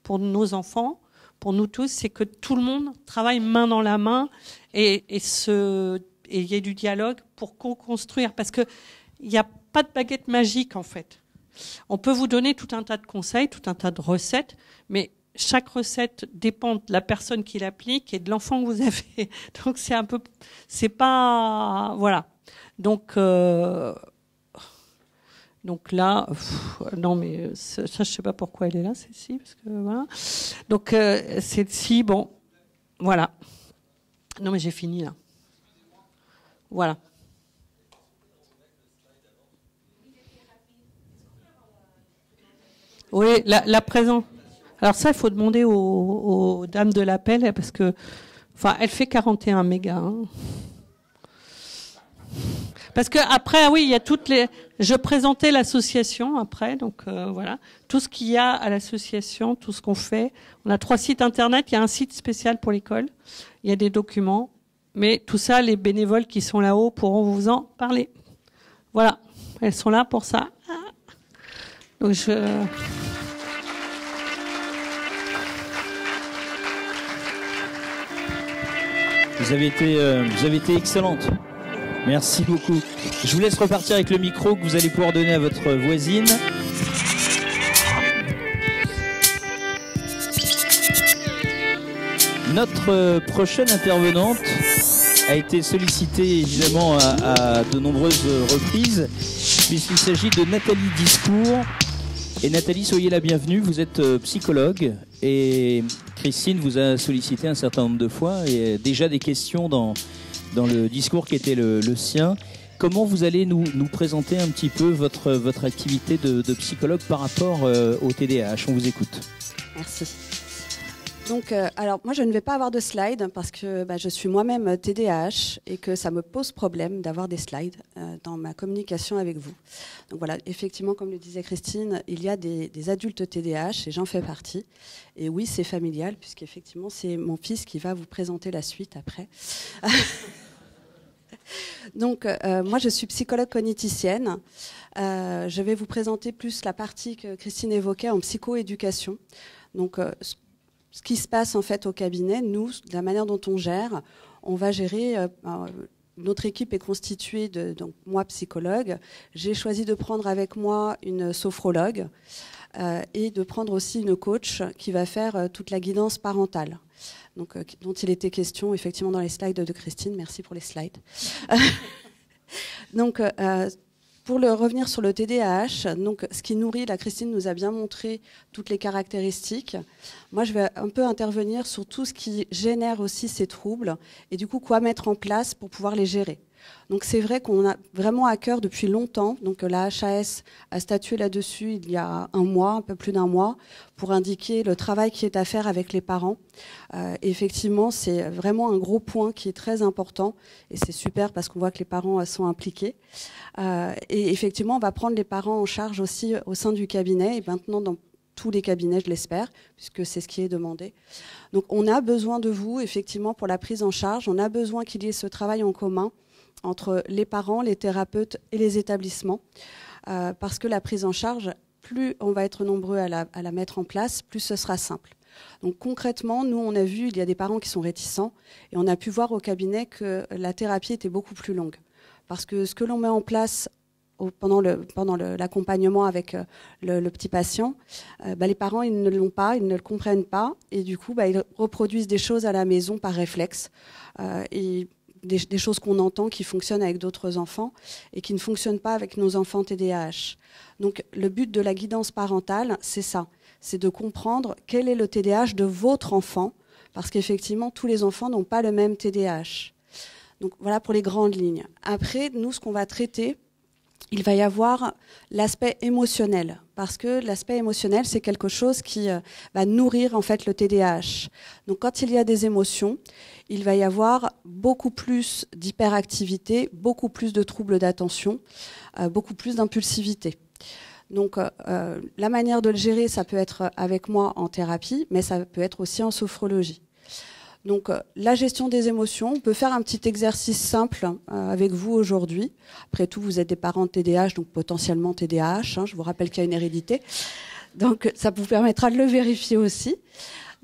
pour nos enfants, pour nous tous, c'est que tout le monde travaille main dans la main et il y ait du dialogue pour co-construire. Parce qu'il n'y a pas de baguette magique, en fait. On peut vous donner tout un tas de conseils, tout un tas de recettes, mais chaque recette dépend de la personne qui l'applique et de l'enfant que vous avez. Donc c'est pas, voilà. Donc là, non mais ça je sais pas pourquoi elle est là, celle-ci, parce que voilà. Donc celle-ci, bon, voilà. Non mais j'ai fini là. Voilà. Oui, la présence. Alors ça, il faut demander aux dames de l'appel, parce que, enfin, elle fait 41 mégas. Hein. Parce que après, oui, il y a je présentais l'association après, donc voilà, tout ce qu'il y a à l'association, tout ce qu'on fait. On a 3 sites internet. Il y a un site spécial pour l'école. Il y a des documents, mais tout ça, les bénévoles qui sont là-haut pourront vous en parler. Voilà, elles sont là pour ça. Donc Vous avez été excellente. Merci beaucoup. Je vous laisse repartir avec le micro que vous allez pouvoir donner à votre voisine. Notre prochaine intervenante a été sollicitée évidemment à de nombreuses reprises, puisqu'il s'agit de Nathalie Discours. Et Nathalie, soyez la bienvenue. Vous êtes psychologue et Christine vous a sollicité un certain nombre de fois et déjà des questions dans le discours qui était le sien. Comment vous allez nous présenter un petit peu votre activité de psychologue par rapport au TDAH? On vous écoute. Merci. Donc, alors moi je ne vais pas avoir de slides parce que je suis moi-même TDAH et que ça me pose problème d'avoir des slides dans ma communication avec vous. Donc voilà, effectivement, comme le disait Christine, il y a des adultes TDAH et j'en fais partie. Et oui, c'est familial puisqu'effectivement c'est mon fils qui va vous présenter la suite après. Donc moi je suis psychologue cogniticienne. Je vais vous présenter plus la partie que Christine évoquait en psychoéducation. Donc ce qui se passe en fait au cabinet, nous, de la manière dont on gère, on va gérer. Notre équipe est constituée donc moi psychologue. J'ai choisi de prendre avec moi une sophrologue et de prendre aussi une coach qui va faire toute la guidance parentale. Donc dont il était question effectivement dans les slides de Christine. Merci pour les slides. Donc Pour revenir sur le TDAH, donc ce qui nourrit, la Christine nous a bien montré toutes les caractéristiques. Moi, je vais un peu intervenir sur tout ce qui génère aussi ces troubles et du coup, quoi mettre en place pour pouvoir les gérer. Donc c'est vrai qu'on a vraiment à cœur depuis longtemps, donc la HAS a statué là-dessus il y a un mois, un peu plus d'un mois, pour indiquer le travail qui est à faire avec les parents. Effectivement, c'est vraiment un gros point qui est très important et c'est super parce qu'on voit que les parents sont impliqués. Et effectivement, on va prendre les parents en charge aussi au sein du cabinet et maintenant dans tous les cabinets, je l'espère, puisque c'est ce qui est demandé. Donc on a besoin de vous, effectivement, pour la prise en charge. On a besoin qu'il y ait ce travail en commun entre les parents, les thérapeutes et les établissements, parce que la prise en charge, plus on va être nombreux à la mettre en place, plus ce sera simple. Donc concrètement, nous on a vu, il y a des parents qui sont réticents, et on a pu voir au cabinet que la thérapie était beaucoup plus longue, parce que ce que l'on met en place pendant l'accompagnement avec le petit patient, les parents ils ne l'ont pas, ils ne le comprennent pas, et du coup ils reproduisent des choses à la maison par réflexe, et des choses qu'on entend qui fonctionnent avec d'autres enfants et qui ne fonctionnent pas avec nos enfants TDAH. Donc le but de la guidance parentale, c'est ça, c'est de comprendre quel est le TDAH de votre enfant, parce qu'effectivement, tous les enfants n'ont pas le même TDAH. Donc voilà pour les grandes lignes. Après, nous, ce qu'on va traiter, il va y avoir l'aspect émotionnel, parce que l'aspect émotionnel, c'est quelque chose qui va nourrir en fait le TDAH. Donc quand il y a des émotions, il va y avoir beaucoup plus d'hyperactivité, beaucoup plus de troubles d'attention, beaucoup plus d'impulsivité. Donc la manière de le gérer, ça peut être avec moi en thérapie, mais ça peut être aussi en sophrologie. Donc la gestion des émotions, on peut faire un petit exercice simple avec vous aujourd'hui. Après tout, vous êtes des parents de TDAH, donc potentiellement TDAH. Je vous rappelle qu'il y a une hérédité. Donc ça vous permettra de le vérifier aussi.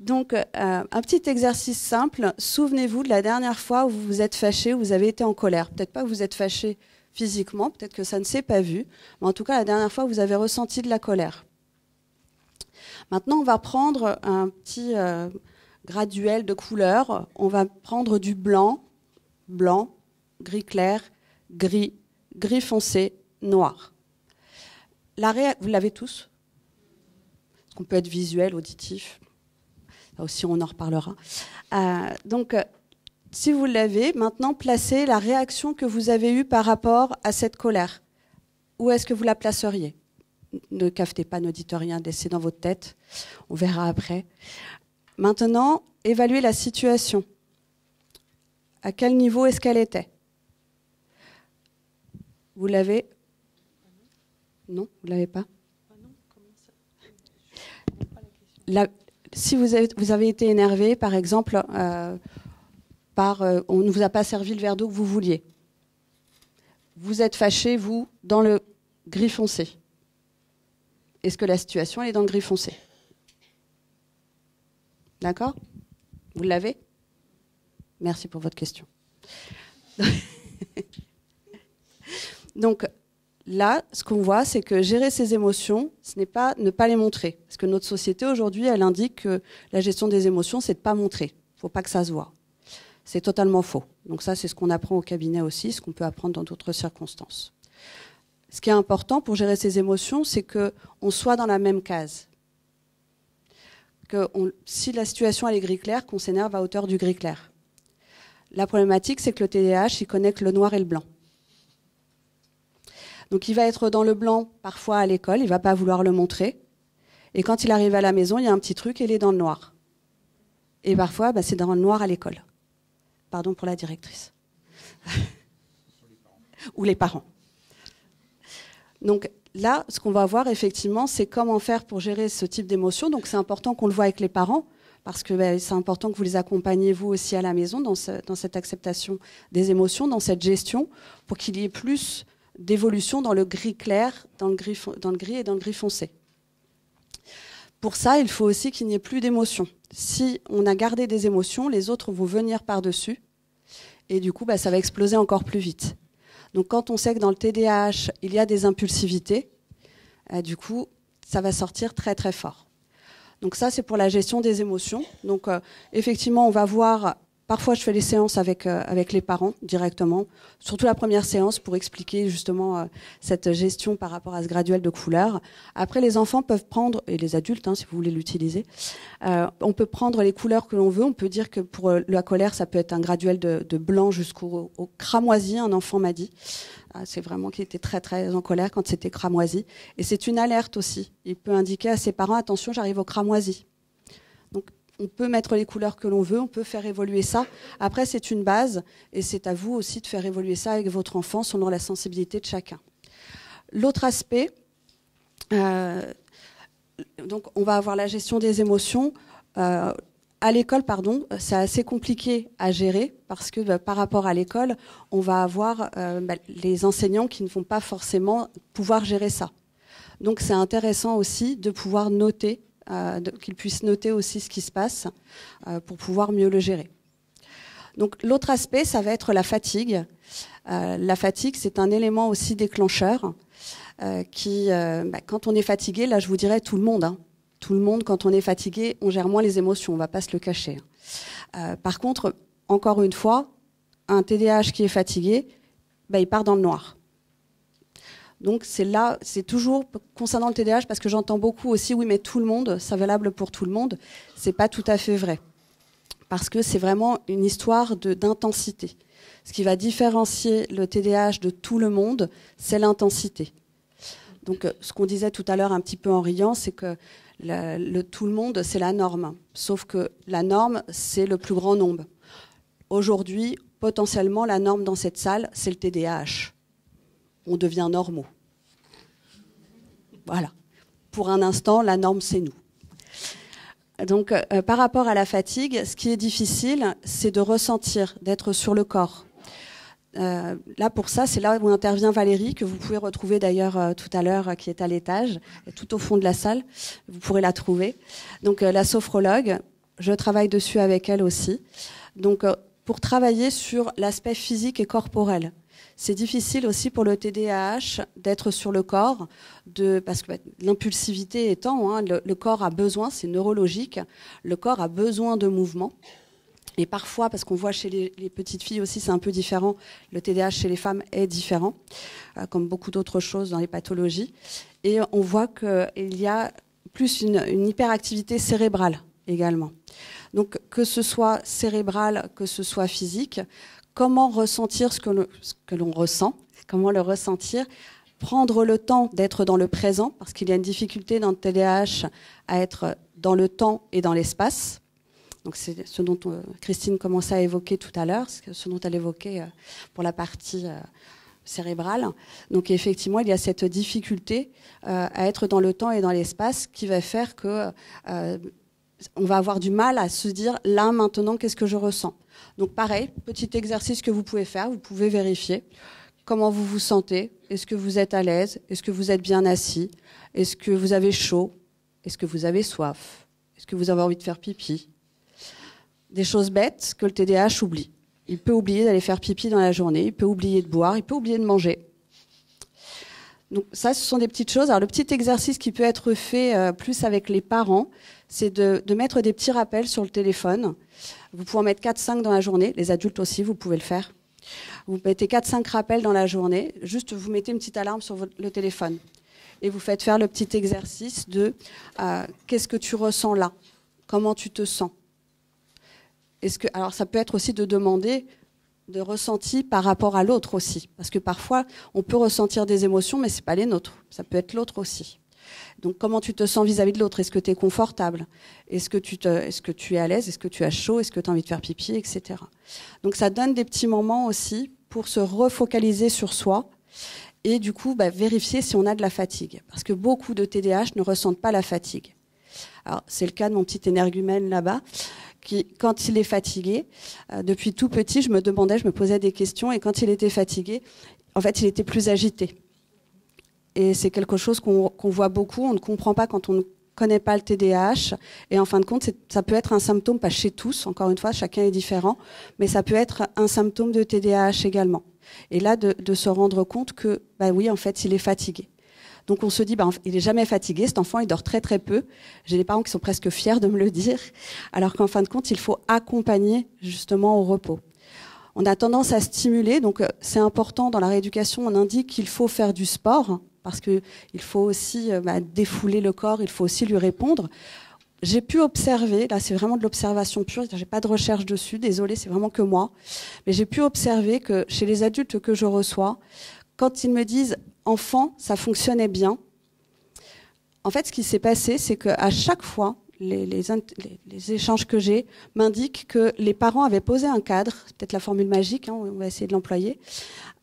Donc un petit exercice simple. Souvenez-vous de la dernière fois où vous vous êtes fâché, où vous avez été en colère. Peut-être pas que vous êtes fâché physiquement, peut-être que ça ne s'est pas vu. Mais en tout cas, la dernière fois où vous avez ressenti de la colère. Maintenant, on va prendre un petit... graduel de couleurs, on va prendre du blanc, blanc, gris clair, gris, gris foncé, noir. Vous l'avez tous? On peut être visuel, auditif. Là aussi, on en reparlera. Donc, si vous l'avez, maintenant, placez la réaction que vous avez eue par rapport à cette colère. Où est-ce que vous la placeriez? Ne cafetez pas, ne dites rien, laissez dans votre tête. On verra après. Maintenant, évaluez la situation. À quel niveau est-ce qu'elle était? Vous l'avez? Non, vous ne l'avez pas? Si vous avez été énervé, par exemple, on ne vous a pas servi le verre d'eau que vous vouliez. Vous êtes fâché, vous, dans le gris foncé. Est-ce que la situation est dans le gris foncé? D'accord? Vous l'avez? Merci pour votre question. Donc là, ce qu'on voit, c'est que gérer ses émotions, ce n'est pas ne pas les montrer. Parce que notre société aujourd'hui, elle indique que la gestion des émotions, c'est de ne pas montrer. Il ne faut pas que ça se voit. C'est totalement faux. Donc ça, c'est ce qu'on apprend au cabinet aussi, ce qu'on peut apprendre dans d'autres circonstances. Ce qui est important pour gérer ses émotions, c'est qu'on soit dans la même case. Si la situation elle est gris clair, qu'on s'énerve à hauteur du gris clair. La problématique, c'est que le TDAH, il connecte le noir et le blanc. Donc il va être dans le blanc parfois à l'école, il ne va pas vouloir le montrer. Et quand il arrive à la maison, il y a un petit truc et il est dans le noir. Et parfois, c'est dans le noir à l'école. Pardon pour la directrice. Ou les parents. Donc là, ce qu'on va voir effectivement, c'est comment faire pour gérer ce type d'émotion. Donc c'est important qu'on le voit avec les parents, parce que c'est important que vous les accompagniez vous aussi à la maison dans cette acceptation des émotions, dans cette gestion, pour qu'il y ait plus d'évolution dans le gris clair, dans le gris et dans le gris foncé. Pour ça, il faut aussi qu'il n'y ait plus d'émotions. Si on a gardé des émotions, les autres vont venir par-dessus, et du coup, ça va exploser encore plus vite. Donc quand on sait que dans le TDAH, il y a des impulsivités, du coup, ça va sortir très très fort. Donc ça, c'est pour la gestion des émotions. Donc effectivement, on va voir parfois, je fais les séances avec les parents directement, surtout la première séance pour expliquer justement cette gestion par rapport à ce graduel de couleurs. Après, les enfants peuvent prendre, et les adultes, si vous voulez l'utiliser, on peut prendre les couleurs que l'on veut. On peut dire que pour la colère, ça peut être un graduel de blanc jusqu'au cramoisi, un enfant m'a dit. C'est vraiment qu'il était très très en colère quand c'était cramoisi. Et c'est une alerte aussi. Il peut indiquer à ses parents, attention, j'arrive au cramoisi. Donc, on peut mettre les couleurs que l'on veut, on peut faire évoluer ça. Après, c'est une base et c'est à vous aussi de faire évoluer ça avec votre enfant selon la sensibilité de chacun. L'autre aspect, donc on va avoir la gestion des émotions. À l'école, c'est assez compliqué à gérer parce que par rapport à l'école, on va avoir les enseignants qui ne vont pas forcément pouvoir gérer ça. Donc c'est intéressant aussi de pouvoir noter, qu'ils puissent noter aussi ce qui se passe pour pouvoir mieux le gérer. Donc l'autre aspect, ça va être la fatigue. La fatigue, c'est un élément aussi déclencheur qui, quand on est fatigué, là je vous dirais tout le monde, tout le monde, quand on est fatigué, on gère moins les émotions, on ne va pas se le cacher. Par contre, encore une fois, un TDAH qui est fatigué, il part dans le noir. Donc c'est toujours concernant le TDAH, parce que j'entends beaucoup aussi, oui, mais tout le monde, c'est valable pour tout le monde. C'est pas tout à fait vrai, parce que c'est vraiment une histoire d'intensité. Ce qui va différencier le TDAH de tout le monde, c'est l'intensité. Donc, ce qu'on disait tout à l'heure un petit peu en riant, c'est que tout le monde, c'est la norme. Sauf que la norme, c'est le plus grand nombre. Aujourd'hui, potentiellement, la norme dans cette salle, c'est le TDAH. On devient normaux. Voilà. Pour un instant, la norme, c'est nous. Donc, par rapport à la fatigue, ce qui est difficile, c'est de ressentir, d'être sur le corps. Là, pour ça, c'est là où intervient Valérie, que vous pouvez retrouver d'ailleurs tout à l'heure, qui est à l'étage, tout au fond de la salle. Vous pourrez la trouver. Donc, la sophrologue, je travaille dessus avec elle aussi. Donc, pour travailler sur l'aspect physique et corporel. C'est difficile aussi pour le TDAH d'être sur le corps, parce que l'impulsivité étant, le corps a besoin, c'est neurologique, le corps a besoin de mouvement. Et parfois, parce qu'on voit chez les petites filles aussi, c'est un peu différent, le TDAH chez les femmes est différent, comme beaucoup d'autres choses dans les pathologies. Et on voit qu'il y a plus une hyperactivité cérébrale également. Donc que ce soit cérébral, que ce soit physique, comment ressentir ce que l'on ressent, comment le ressentir, prendre le temps d'être dans le présent, parce qu'il y a une difficulté dans le TDAH à être dans le temps et dans l'espace. Donc c'est ce dont Christine commençait à évoquer tout à l'heure, ce dont elle évoquait pour la partie cérébrale. Donc effectivement, il y a cette difficulté à être dans le temps et dans l'espace qui va faire que on va avoir du mal à se dire là maintenant qu'est-ce que je ressens. Donc pareil, petit exercice que vous pouvez faire, vous pouvez vérifier comment vous vous sentez. Est-ce que vous êtes à l'aise? Est-ce que vous êtes bien assis? Est-ce que vous avez chaud? Est-ce que vous avez soif? Est-ce que vous avez envie de faire pipi? Des choses bêtes que le TDAH oublie. Il peut oublier d'aller faire pipi dans la journée, il peut oublier de boire, il peut oublier de manger. Donc ça, ce sont des petites choses. Alors le petit exercice qui peut être fait plus avec les parents, c'est de mettre des petits rappels sur le téléphone. Vous pouvez en mettre 4-5 dans la journée. Les adultes aussi, vous pouvez le faire. Vous mettez 4-5 rappels dans la journée. Juste, vous mettez une petite alarme sur le téléphone. Et vous faites faire le petit exercice de qu'est-ce que tu ressens là? Comment tu te sens? Alors ça peut être aussi de demander de ressenti par rapport à l'autre aussi. Parce que parfois, on peut ressentir des émotions, mais ce n'est pas les nôtres. Ça peut être l'autre aussi. Donc, comment tu te sens vis-à-vis de l'autre? Est-ce que tu es confortable? Est-ce que tu es à l'aise? Est-ce que tu as chaud? Est-ce que tu as envie de faire pipi? Etc. Donc, ça donne des petits moments aussi pour se refocaliser sur soi et du coup, vérifier si on a de la fatigue. Parce que beaucoup de TDAH ne ressentent pas la fatigue. Alors, c'est le cas de mon petit énergumène là-bas, qui, quand il est fatigué, depuis tout petit, je me posais des questions, et quand il était fatigué, en fait, il était plus agité. Et c'est quelque chose qu'on voit beaucoup, on ne comprend pas quand on ne connaît pas le TDAH, et en fin de compte, ça peut être un symptôme, pas chez tous, encore une fois, chacun est différent, mais ça peut être un symptôme de TDAH également. Et là, de se rendre compte que, oui, en fait, il est fatigué. Donc on se dit, il est jamais fatigué, cet enfant, il dort très très peu. J'ai des parents qui sont presque fiers de me le dire, alors qu'en fin de compte, il faut accompagner justement au repos. On a tendance à stimuler, donc c'est important dans la rééducation, on indique qu'il faut faire du sport, parce qu'il faut aussi défouler le corps, il faut aussi lui répondre. J'ai pu observer, là c'est vraiment de l'observation pure, j'ai pas de recherche dessus, désolé, c'est vraiment que moi, mais j'ai pu observer que chez les adultes que je reçois, quand ils me disent « enfant, ça fonctionnait bien », en fait ce qui s'est passé, c'est qu'à chaque fois, les échanges que j'ai m'indiquent que les parents avaient posé un cadre, c'est peut-être la formule magique, hein, on va essayer de l'employer,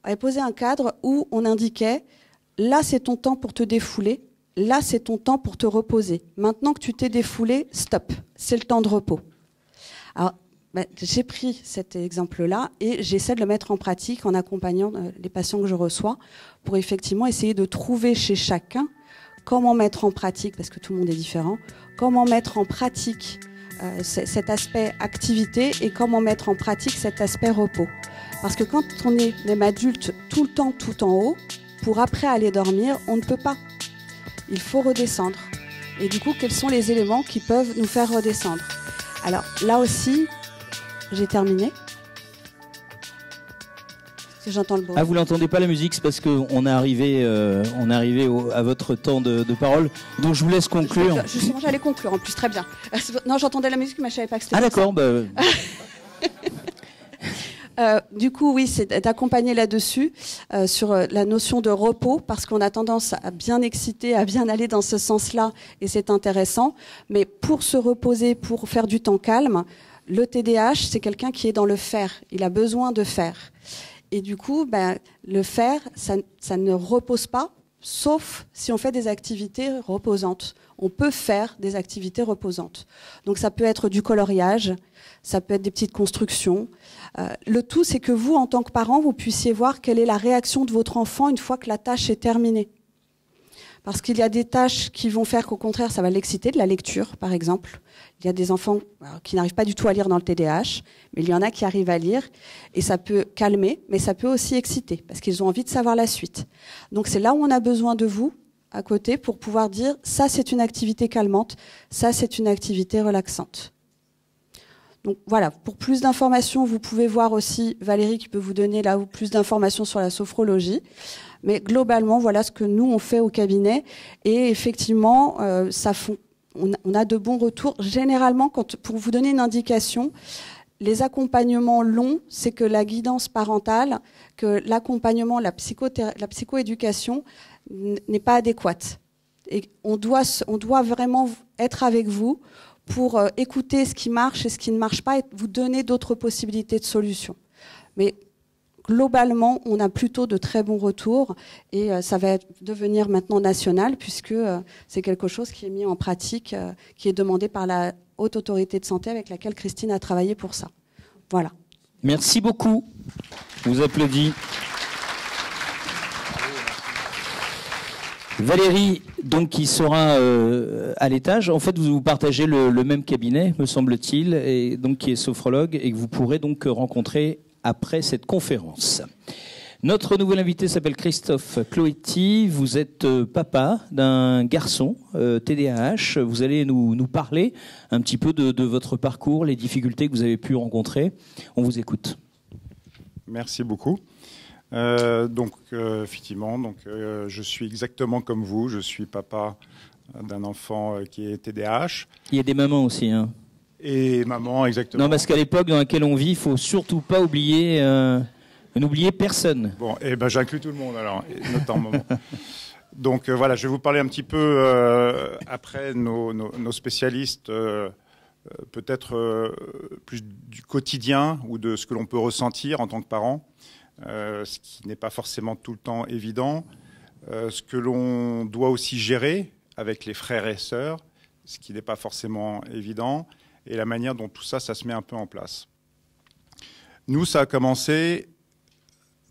avaient posé un cadre où on indiquait « là c'est ton temps pour te défouler », là, c'est ton temps pour te reposer. Maintenant que tu t'es défoulé, stop. C'est le temps de repos. Alors, j'ai pris cet exemple-là et j'essaie de le mettre en pratique en accompagnant les patients que je reçois pour effectivement essayer de trouver chez chacun comment mettre en pratique, parce que tout le monde est différent, comment mettre en pratique cet aspect activité et comment mettre en pratique cet aspect repos. Parce que quand on est même adulte tout le temps, tout en haut, pour après aller dormir, on ne peut pas. Il faut redescendre. Et du coup, quels sont les éléments qui peuvent nous faire redescendre? Alors là aussi, j'ai terminé. J'entends le bruit. Ah, vous l'entendez pas la musique, c'est parce qu'on est arrivé, à votre temps de parole. Donc je vous laisse conclure. Justement, j'allais conclure en plus, très bien. Non, j'entendais la musique, mais je savais pas que c'était. Ah d'accord. Du coup, oui, c'est d'accompagner là-dessus, sur la notion de repos, parce qu'on a tendance à bien exciter, à bien aller dans ce sens-là, et c'est intéressant. Mais pour se reposer, pour faire du temps calme, le TDAH, c'est quelqu'un qui est dans le faire. Il a besoin de faire. Et du coup, le faire, ça ne repose pas, sauf si on fait des activités reposantes. On peut faire des activités reposantes. Donc ça peut être du coloriage, ça peut être des petites constructions. Le tout, c'est que vous, en tant que parent, vous puissiez voir quelle est la réaction de votre enfant une fois que la tâche est terminée. Parce qu'il y a des tâches qui vont faire qu'au contraire, ça va l'exciter, de la lecture, par exemple. Il y a des enfants qui n'arrivent pas du tout à lire dans le TDAH, mais il y en a qui arrivent à lire, et ça peut calmer, mais ça peut aussi exciter, parce qu'ils ont envie de savoir la suite. Donc c'est là où on a besoin de vous, à côté, pour pouvoir dire, ça c'est une activité calmante, ça c'est une activité relaxante. Donc voilà, pour plus d'informations, vous pouvez voir aussi Valérie qui peut vous donner là plus d'informations sur la sophrologie. Mais globalement, voilà ce que nous on fait au cabinet. Et effectivement, on a de bons retours. Généralement, pour vous donner une indication, les accompagnements longs, c'est que la guidance parentale, que l'accompagnement, la psychoéducation n'est pas adéquate. Et on doit vraiment être avec vous pour écouter ce qui marche et ce qui ne marche pas et vous donner d'autres possibilités de solutions. Mais globalement, on a plutôt de très bons retours et ça va devenir maintenant national puisque c'est quelque chose qui est mis en pratique, qui est demandé par la Haute Autorité de Santé avec laquelle Christine a travaillé pour ça. Voilà. Merci beaucoup. Je vous applaudis. Valérie, donc, qui sera à l'étage. En fait, vous partagez le même cabinet, me semble-t-il, et donc qui est sophrologue, et que vous pourrez donc rencontrer après cette conférence. Notre nouvel invité s'appelle Christophe Cloetti. Vous êtes papa d'un garçon TDAH. Vous allez nous parler un petit peu de votre parcours, les difficultés que vous avez pu rencontrer. On vous écoute. Merci beaucoup. Effectivement, je suis exactement comme vous. Je suis papa d'un enfant qui est TDAH. Il y a des mamans aussi, hein. Et maman, exactement. Non, parce qu'à l'époque dans laquelle on vit, il faut surtout pas oublier, n'oublier personne. Bon, j'inclus tout le monde alors, notamment maman. Donc voilà, je vais vous parler un petit peu après nos spécialistes, peut-être plus du quotidien ou de ce que l'on peut ressentir en tant que parent. Ce qui n'est pas forcément tout le temps évident, ce que l'on doit aussi gérer avec les frères et sœurs, ce qui n'est pas forcément évident, et la manière dont tout ça se met un peu en place. Nous, ça a commencé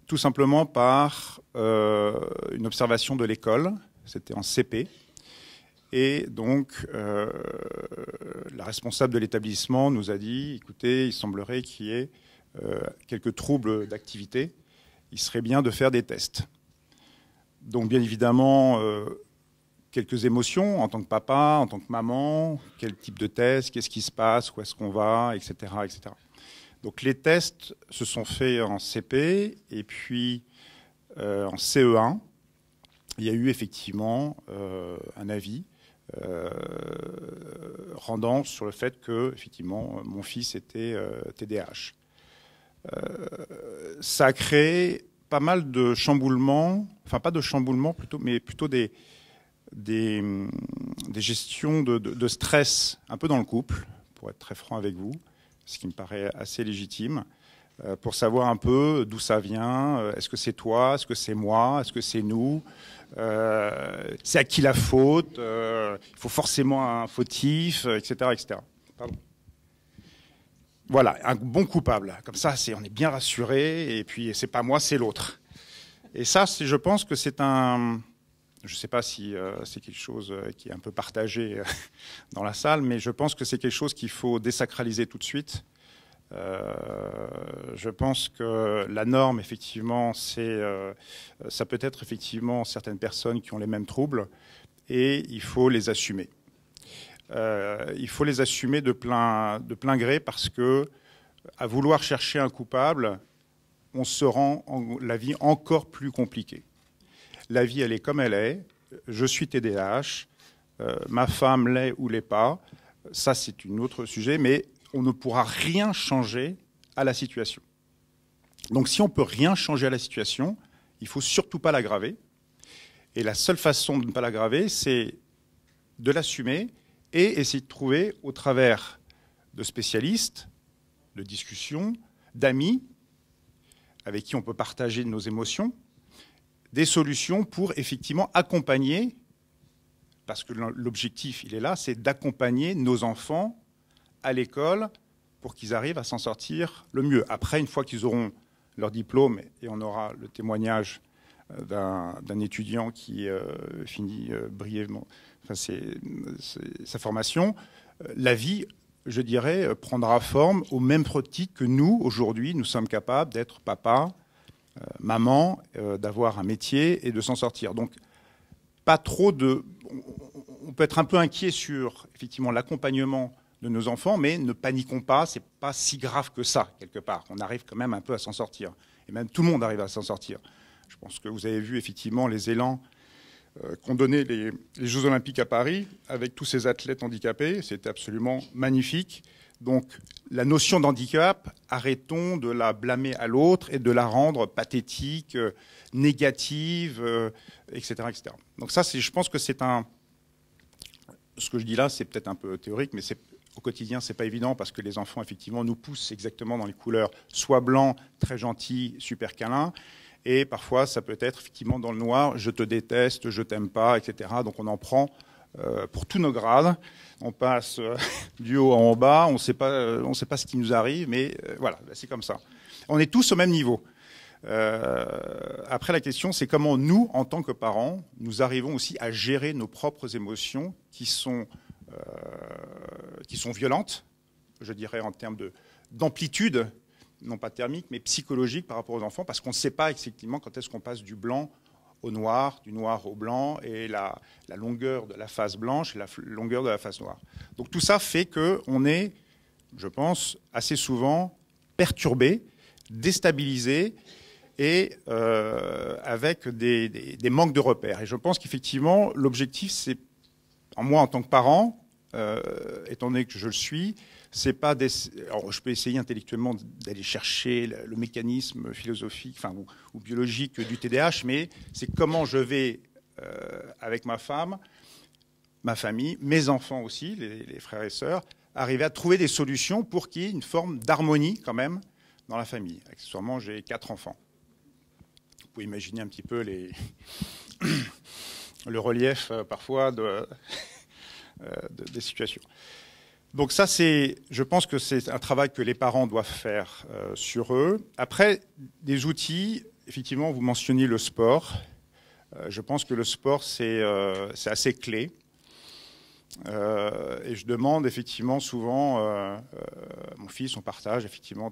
tout simplement par une observation de l'école, c'était en CP, et donc la responsable de l'établissement nous a dit, écoutez, il semblerait qu'il y ait quelques troubles d'activité, il serait bien de faire des tests. Donc bien évidemment, quelques émotions en tant que papa, en tant que maman, quel type de test, qu'est-ce qui se passe, où est-ce qu'on va, etc., etc. Donc les tests se sont faits en CP et puis en CE1. Il y a eu effectivement un avis rendant sur le fait que effectivement mon fils était TDAH. Ça a créé pas mal de chamboulements, enfin pas de chamboulements plutôt, mais plutôt des gestions de stress un peu dans le couple, pour être très franc avec vous, ce qui me paraît assez légitime, pour savoir un peu d'où ça vient, est-ce que c'est toi, est-ce que c'est moi, est-ce que c'est nous, c'est à qui la faute, il faut forcément un fautif, etc. etc. Pardon. Voilà, un bon coupable. Comme ça, on est bien rassuré, et puis c'est pas moi, c'est l'autre. Et ça, je pense que c'est un... Je ne sais pas si c'est quelque chose qui est un peu partagé dans la salle, mais je pense que c'est quelque chose qu'il faut désacraliser tout de suite. Je pense que la norme, effectivement, ça peut être effectivement certaines personnes qui ont les mêmes troubles, et il faut les assumer. Il faut les assumer de plein gré, parce que à vouloir chercher un coupable, on se rend la vie encore plus compliquée. La vie, elle est comme elle est. Je suis TDAH. Ma femme l'est ou l'est pas. Ça, c'est un autre sujet, mais on ne pourra rien changer à la situation. Donc, si on ne peut rien changer à la situation, il ne faut surtout pas l'aggraver. Et la seule façon de ne pas l'aggraver, c'est de l'assumer et essayer de trouver, au travers de spécialistes, de discussions, d'amis, avec qui on peut partager nos émotions, des solutions pour effectivement accompagner, parce que l'objectif, il est là, c'est d'accompagner nos enfants à l'école pour qu'ils arrivent à s'en sortir le mieux. Après, une fois qu'ils auront leur diplôme, et on aura le témoignage d'un étudiant qui finit brièvement sa formation, la vie, je dirais, prendra forme au même titre que nous, aujourd'hui, nous sommes capables d'être papa, maman, d'avoir un métier et de s'en sortir. Donc, pas trop de... On peut être un peu inquiet sur, effectivement, l'accompagnement de nos enfants, mais ne paniquons pas, c'est pas si grave que ça, quelque part. On arrive quand même un peu à s'en sortir. Et même tout le monde arrive à s'en sortir. Je pense que vous avez vu, effectivement, les élans qu'ont donné les Jeux Olympiques à Paris, avec tous ces athlètes handicapés. C'était absolument magnifique. Donc, la notion d'handicap, arrêtons de la blâmer à l'autre et de la rendre pathétique, négative, etc., etc. Donc ça, je pense que c'est un... Ce que je dis là, c'est peut-être un peu théorique, mais au quotidien, c'est pas évident, parce que les enfants, effectivement, nous poussent exactement dans les couleurs, soit blanc, très gentil, super câlin, et parfois, ça peut être effectivement dans le noir, je te déteste, je t'aime pas, etc. Donc on en prend pour tous nos grades. On passe du haut en bas, on ne sait pas ce qui nous arrive, mais voilà, c'est comme ça. On est tous au même niveau. Après, la question, c'est comment nous, en tant que parents, nous arrivons aussi à gérer nos propres émotions qui sont violentes, je dirais en termes d'amplitude, non pas thermique, mais psychologique par rapport aux enfants, parce qu'on ne sait pas effectivement quand est-ce qu'on passe du blanc au noir, du noir au blanc, et la longueur de la face blanche et la longueur de la face noire. Donc tout ça fait qu'on est, je pense, assez souvent perturbé, déstabilisé, et avec des manques de repères. Et je pense qu'effectivement, l'objectif, c'est, moi en tant que parent, étant donné que je le suis, c'est pas alors je peux essayer intellectuellement d'aller chercher le mécanisme philosophique, enfin ou biologique du TDAH, mais c'est comment je vais avec ma femme, ma famille, mes enfants aussi, les frères et sœurs, arriver à trouver des solutions pour qu'il y ait une forme d'harmonie quand même dans la famille. Accessoirement, j'ai 4 enfants. Vous pouvez imaginer un petit peu le relief parfois des situations. Donc ça, je pense que c'est un travail que les parents doivent faire sur eux. Après, des outils, effectivement, vous mentionniez le sport. Je pense que le sport, c'est assez clé. Et je demande effectivement souvent, mon fils, on partage effectivement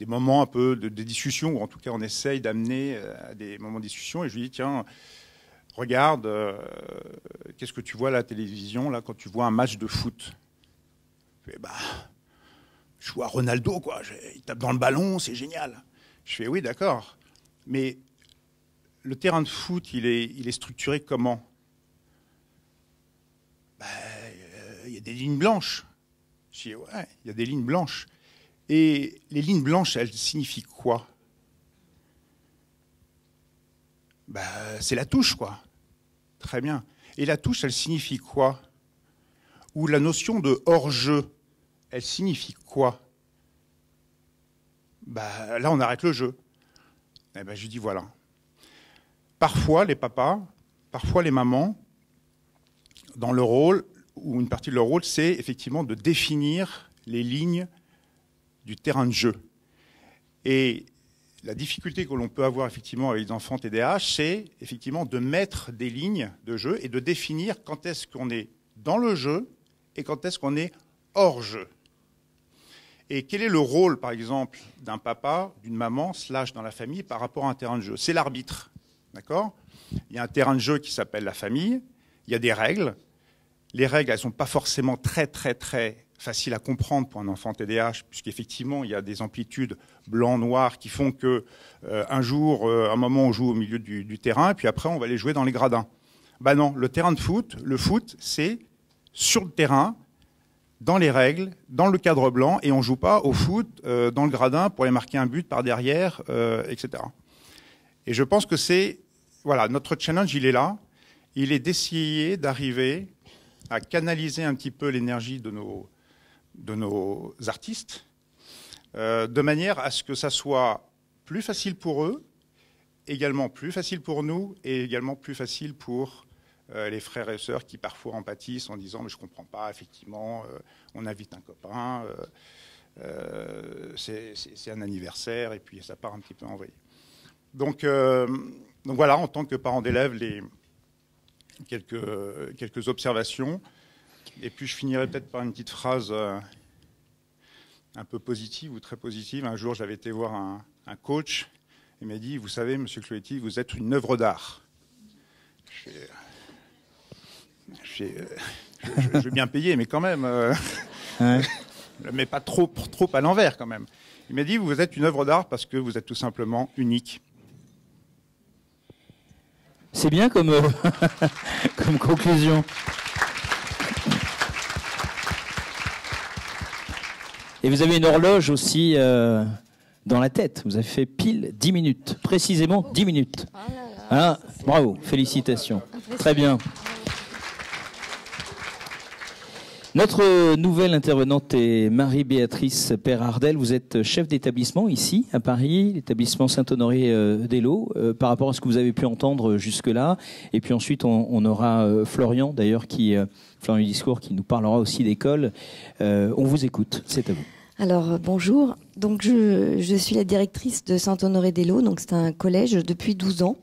des moments un peu de discussion, ou en tout cas on essaye d'amener à des moments de discussion, et je lui dis, tiens, regarde, qu'est-ce que tu vois à la télévision là, quand tu vois un match de foot? Je fais, bah, je vois Ronaldo, quoi. Il tape dans le ballon, c'est génial. Je fais, oui, d'accord. Mais le terrain de foot, il est structuré comment? Bah, y a des lignes blanches. Je dis, ouais, il y a des lignes blanches. Et les lignes blanches, elles signifient quoi? Bah, c'est la touche, quoi. Très bien. Et la touche, elle signifie quoi? Ou la notion de hors-jeu, elle signifie quoi? Bah, là, on arrête le jeu. Eh ben, je lui dis, voilà. Parfois, les papas, parfois les mamans, dans leur rôle, ou une partie de leur rôle, c'est effectivement de définir les lignes du terrain de jeu. Et la difficulté que l'on peut avoir effectivement avec les enfants TDAH, c'est effectivement de mettre des lignes de jeu et de définir quand est-ce qu'on est dans le jeu et quand est-ce qu'on est hors jeu. Et quel est le rôle, par exemple, d'un papa, d'une maman, / dans la famille par rapport à un terrain de jeu? C'est l'arbitre, d'accord? Il y a un terrain de jeu qui s'appelle la famille, il y a des règles. Les règles, elles ne sont pas forcément très faciles à comprendre pour un enfant TDAH, puisqu'effectivement, il y a des amplitudes blanc-noir qui font que un jour, un moment, on joue au milieu du terrain, et puis après, on va aller jouer dans les gradins. Ben non, le terrain de foot, le foot, c'est sur le terrain, dans les règles, dans le cadre blanc, et on ne joue pas au foot dans le gradin pour aller marquer un but par derrière, etc. Et je pense que c'est... Voilà, notre challenge, il est là. Il est d'essayer d'arriver à canaliser un petit peu l'énergie de nos artistes, de manière à ce que ça soit plus facile pour eux, également plus facile pour nous, et également plus facile pour les frères et sœurs qui parfois en pâtissent en disant « mais je ne comprends pas, effectivement, on invite un copain, c'est un anniversaire, et puis ça part un petit peu en vrille ». Donc voilà, en tant que parent d'élèves, quelques observations. Et puis je finirai peut-être par une petite phrase un peu positive ou très positive. Un jour, j'avais été voir un coach. Il m'a dit, vous savez, monsieur Cloetti, vous êtes une œuvre d'art. Je vais bien payer, mais quand même. Ouais. Mais pas trop à l'envers, quand même. Il m'a dit, vous êtes une œuvre d'art parce que vous êtes tout simplement unique. C'est bien comme conclusion. Et vous avez une horloge aussi dans la tête. Vous avez fait pile 10 minutes. Précisément 10 minutes. Oh là là, ah, bravo, félicitations. Très bien. Notre nouvelle intervenante est Marie-Béatrice Perardel. Vous êtes chef d'établissement ici, à Paris, l'établissement Saint-Honoré-d'Eylau, par rapport à ce que vous avez pu entendre jusque-là. Et puis ensuite, on aura Florian, d'ailleurs, Florian Discours, qui nous parlera aussi d'école. On vous écoute, c'est à vous. Alors, bonjour. Donc, je suis la directrice de Saint-Honoré-d'Eylau. Donc, c'est un collège depuis 12 ans.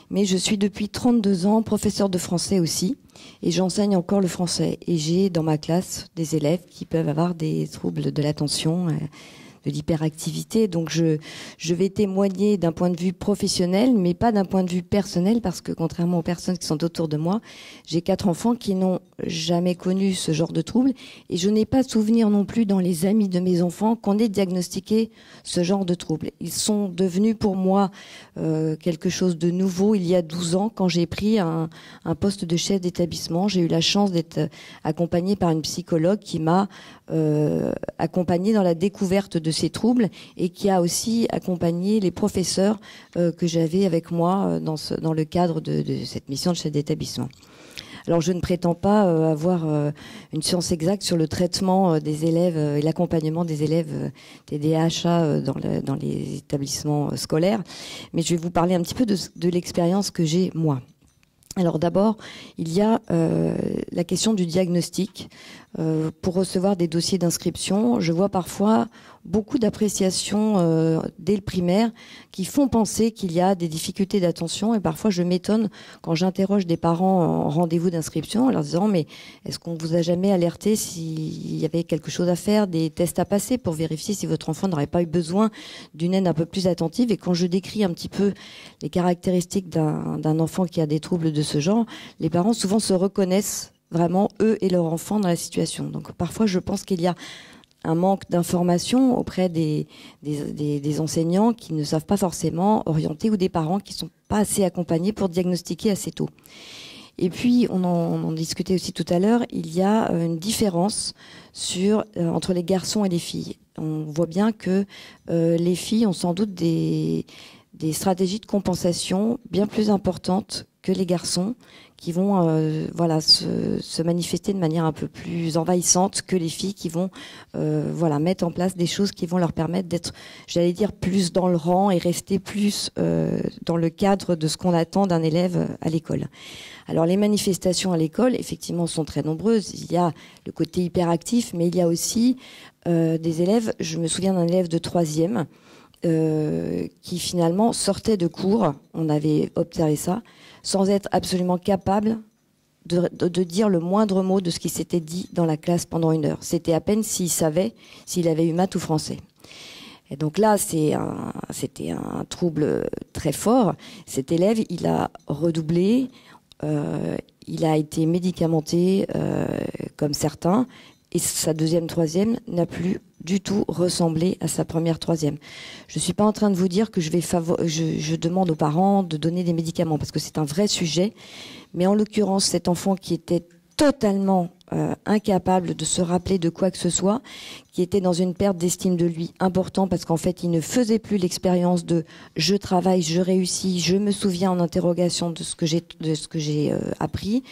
Mais je suis depuis 32 ans professeure de français aussi. Et j'enseigne encore le français. Et j'ai dans ma classe des élèves qui peuvent avoir des troubles de l'attention, de l'hyperactivité. Donc je vais témoigner d'un point de vue professionnel, mais pas d'un point de vue personnel, parce que contrairement aux personnes qui sont autour de moi, j'ai 4 enfants qui n'ont jamais connu ce genre de trouble. Et je n'ai pas souvenir non plus dans les amis de mes enfants qu'on ait diagnostiqué ce genre de trouble. Ils sont devenus pour moi quelque chose de nouveau il y a 12 ans, quand j'ai pris un poste de chef d'établissement. J'ai eu la chance d'être accompagnée par une psychologue qui m'a accompagnée dans la découverte de ces troubles et qui a aussi accompagné les professeurs que j'avais avec moi dans le cadre de cette mission de chef d'établissement. Alors je ne prétends pas avoir une science exacte sur le traitement des élèves et l'accompagnement des élèves TDAH dans les établissements scolaires, mais je vais vous parler un petit peu de l'expérience que j'ai moi. Alors d'abord, il y a la question du diagnostic. Pour recevoir des dossiers d'inscription, je vois parfois beaucoup d'appréciations dès le primaire qui font penser qu'il y a des difficultés d'attention. Et parfois, je m'étonne quand j'interroge des parents en rendez-vous d'inscription en leur disant « Mais est-ce qu'on vous a jamais alerté s'il y avait quelque chose à faire, des tests à passer pour vérifier si votre enfant n'aurait pas eu besoin d'une aide un peu plus attentive ?» Et quand je décris un petit peu les caractéristiques d'un enfant qui a des troubles de ce genre, les parents souvent se reconnaissent vraiment, eux et leur enfant, dans la situation. Donc parfois, je pense qu'il y a un manque d'information auprès des enseignants qui ne savent pas forcément orienter, ou des parents qui ne sont pas assez accompagnés pour diagnostiquer assez tôt. Et puis, on en discutait aussi tout à l'heure, il y a une différence entre les garçons et les filles. On voit bien que les filles ont sans doute des stratégies de compensation bien plus importantes que les garçons, qui vont se manifester de manière un peu plus envahissante que les filles, qui vont mettre en place des choses qui vont leur permettre d'être, j'allais dire, plus dans le rang et rester plus dans le cadre de ce qu'on attend d'un élève à l'école. Alors les manifestations à l'école, effectivement, sont très nombreuses. Il y a le côté hyperactif, mais il y a aussi des élèves, je me souviens d'un élève de 3e qui finalement sortait de cours, on avait observé ça, sans être absolument capable de dire le moindre mot de ce qui s'était dit dans la classe pendant 1 heure. C'était à peine s'il savait s'il avait eu maths ou français. Et donc là, c'était un trouble très fort. Cet élève, il a redoublé, il a été médicamenté comme certains, et sa 2e, 3e n'a plus du tout ressemblé à sa première 3e. Je suis pas en train de vous dire que je demande aux parents de donner des médicaments, parce que c'est un vrai sujet. Mais en l'occurrence, cet enfant qui était totalement incapable de se rappeler de quoi que ce soit, qui était dans une perte d'estime de lui important, parce qu'en fait, il ne faisait plus l'expérience de je travaille, je réussis, je me souviens en interrogation de ce que j'ai appris.